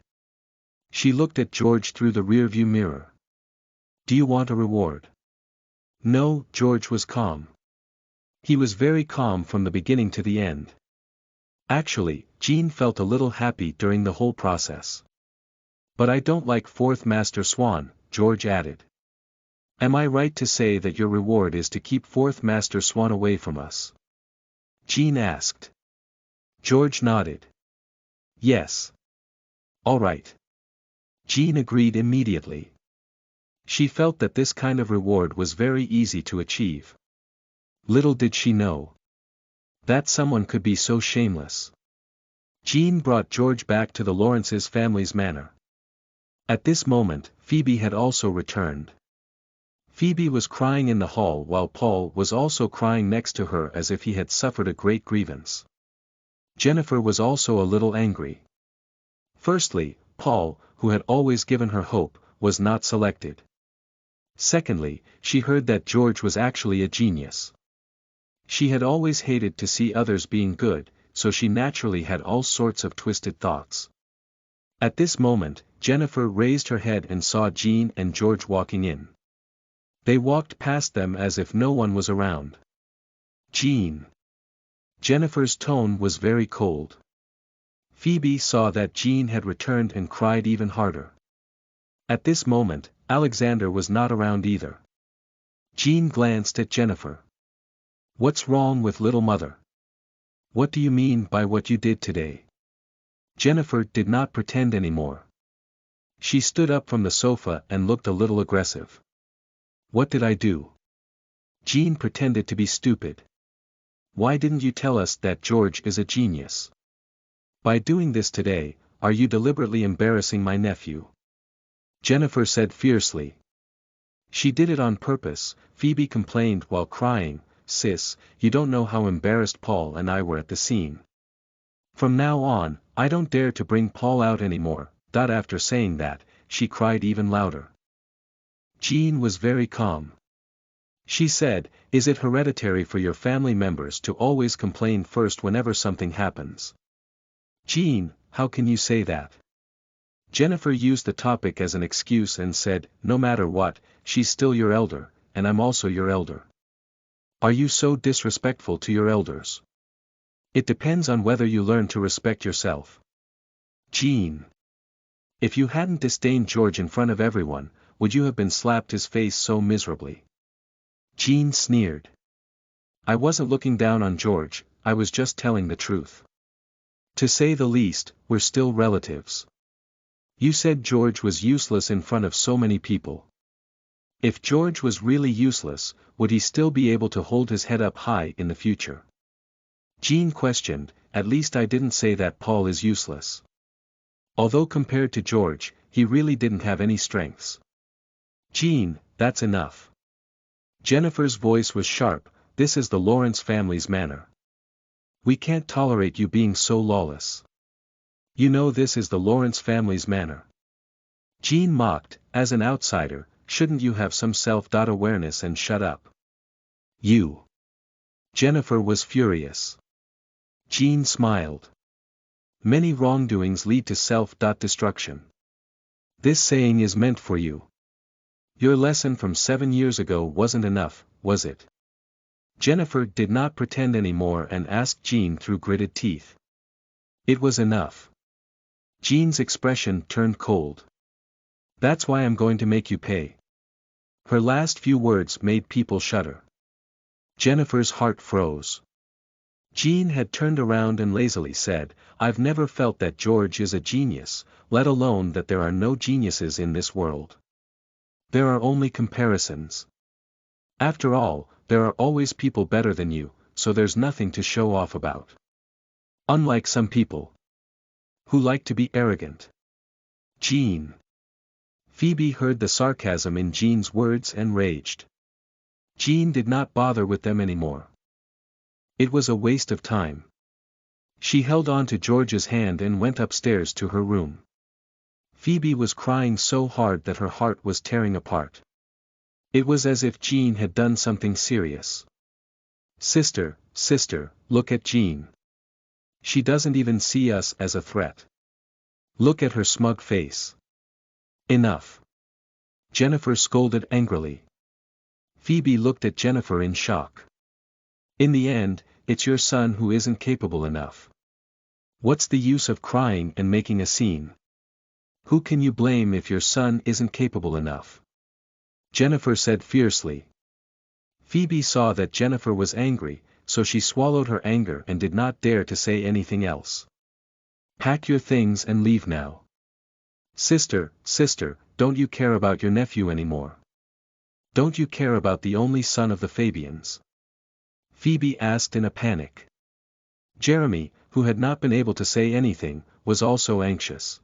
She looked at George through the rearview mirror. "Do you want a reward?" No, George was calm. He was very calm from the beginning to the end. Actually, Jean felt a little happy during the whole process. "But I don't like Fourth Master Swan," George added. "Am I right to say that your reward is to keep Fourth Master Swan away from us?" Jean asked. George nodded. "Yes. All right." Jean agreed immediately. She felt that this kind of reward was very easy to achieve. Little did she know that someone could be so shameless. Jean brought George back to the Lawrence's family's manor. At this moment, Phoebe had also returned. Phoebe was crying in the hall while Paul was also crying next to her as if he had suffered a great grievance. Jennifer was also a little angry. Firstly, Paul, who had always given her hope, was not selected. Secondly, she heard that George was actually a genius. She had always hated to see others being good, so she naturally had all sorts of twisted thoughts. At this moment, Jennifer raised her head and saw Jean and George walking in. They walked past them as if no one was around. "Jean." Jennifer's tone was very cold. Phoebe saw that Jean had returned and cried even harder. At this moment, Alexander was not around either. Jean glanced at Jennifer. "What's wrong with little mother? What do you mean by what you did today?" Jennifer did not pretend anymore. She stood up from the sofa and looked a little aggressive. "What did I do?" Jean pretended to be stupid. "Why didn't you tell us that George is a genius? By doing this today, are you deliberately embarrassing my nephew?" Jennifer said fiercely. "She did it on purpose," Phoebe complained while crying. "Sis, you don't know how embarrassed Paul and I were at the scene. From now on, I don't dare to bring Paul out anymore." After saying that, she cried even louder. Jean was very calm. She said, "Is it hereditary for your family members to always complain first whenever something happens?" "Jean, how can you say that?" Jennifer used the topic as an excuse and said, "No matter what, she's still your elder, and I'm also your elder. Are you so disrespectful to your elders? It depends on whether you learn to respect yourself." "Jean." If you hadn't disdained George in front of everyone, would you have been slapped his face so miserably? Jean sneered. I wasn't looking down on George, I was just telling the truth. To say the least, we're still relatives. You said George was useless in front of so many people. If George was really useless, would he still be able to hold his head up high in the future? Jean questioned, at least I didn't say that Paul is useless. Although compared to George, he really didn't have any strengths. Jean, that's enough. Jennifer's voice was sharp, this is the Lawrence family's manner. We can't tolerate you being so lawless. You know this is the Lawrence family's manner. Jean mocked, as an outsider, shouldn't you have some self-awareness and shut up? You. Jennifer was furious. Jean smiled. Many wrongdoings lead to self-destruction. This saying is meant for you. Your lesson from 7 years ago wasn't enough, was it? Jennifer did not pretend anymore and asked Jean through gritted teeth. It was enough. Jean's expression turned cold. That's why I'm going to make you pay. Her last few words made people shudder. Jennifer's heart froze. Jean had turned around and lazily said, I've never felt that George is a genius, let alone that there are no geniuses in this world. There are only comparisons. After all, there are always people better than you, so there's nothing to show off about. Unlike some people who like to be arrogant. Jean. Phoebe heard the sarcasm in Jean's words and raged. Jean did not bother with them anymore. It was a waste of time. She held on to George's hand and went upstairs to her room. Phoebe was crying so hard that her heart was tearing apart. It was as if Jean had done something serious. Sister, look at Jean. She doesn't even see us as a threat. Look at her smug face. Enough. Jennifer scolded angrily. Phoebe looked at Jennifer in shock. In the end, it's your son who isn't capable enough. What's the use of crying and making a scene? Who can you blame if your son isn't capable enough? Jennifer said fiercely. Phoebe saw that Jennifer was angry, so she swallowed her anger and did not dare to say anything else. Pack your things and leave now. Sister, don't you care about your nephew anymore? Don't you care about the only son of the Fabians? Phoebe asked in a panic. Jeremy, who had not been able to say anything, was also anxious.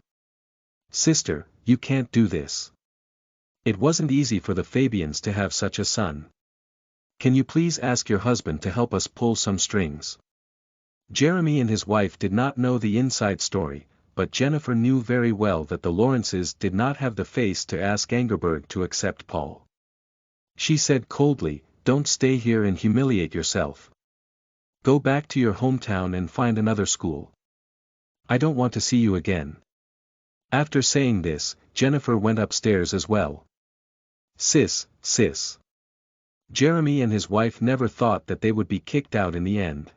Sister, you can't do this. It wasn't easy for the Fabians to have such a son. Can you please ask your husband to help us pull some strings? Jeremy and his wife did not know the inside story, but Jennifer knew very well that the Lawrences did not have the face to ask Angerberg to accept Paul. She said coldly, don't stay here and humiliate yourself. Go back to your hometown and find another school. I don't want to see you again. After saying this, Jennifer went upstairs as well. Sis. Jeremy and his wife never thought that they would be kicked out in the end.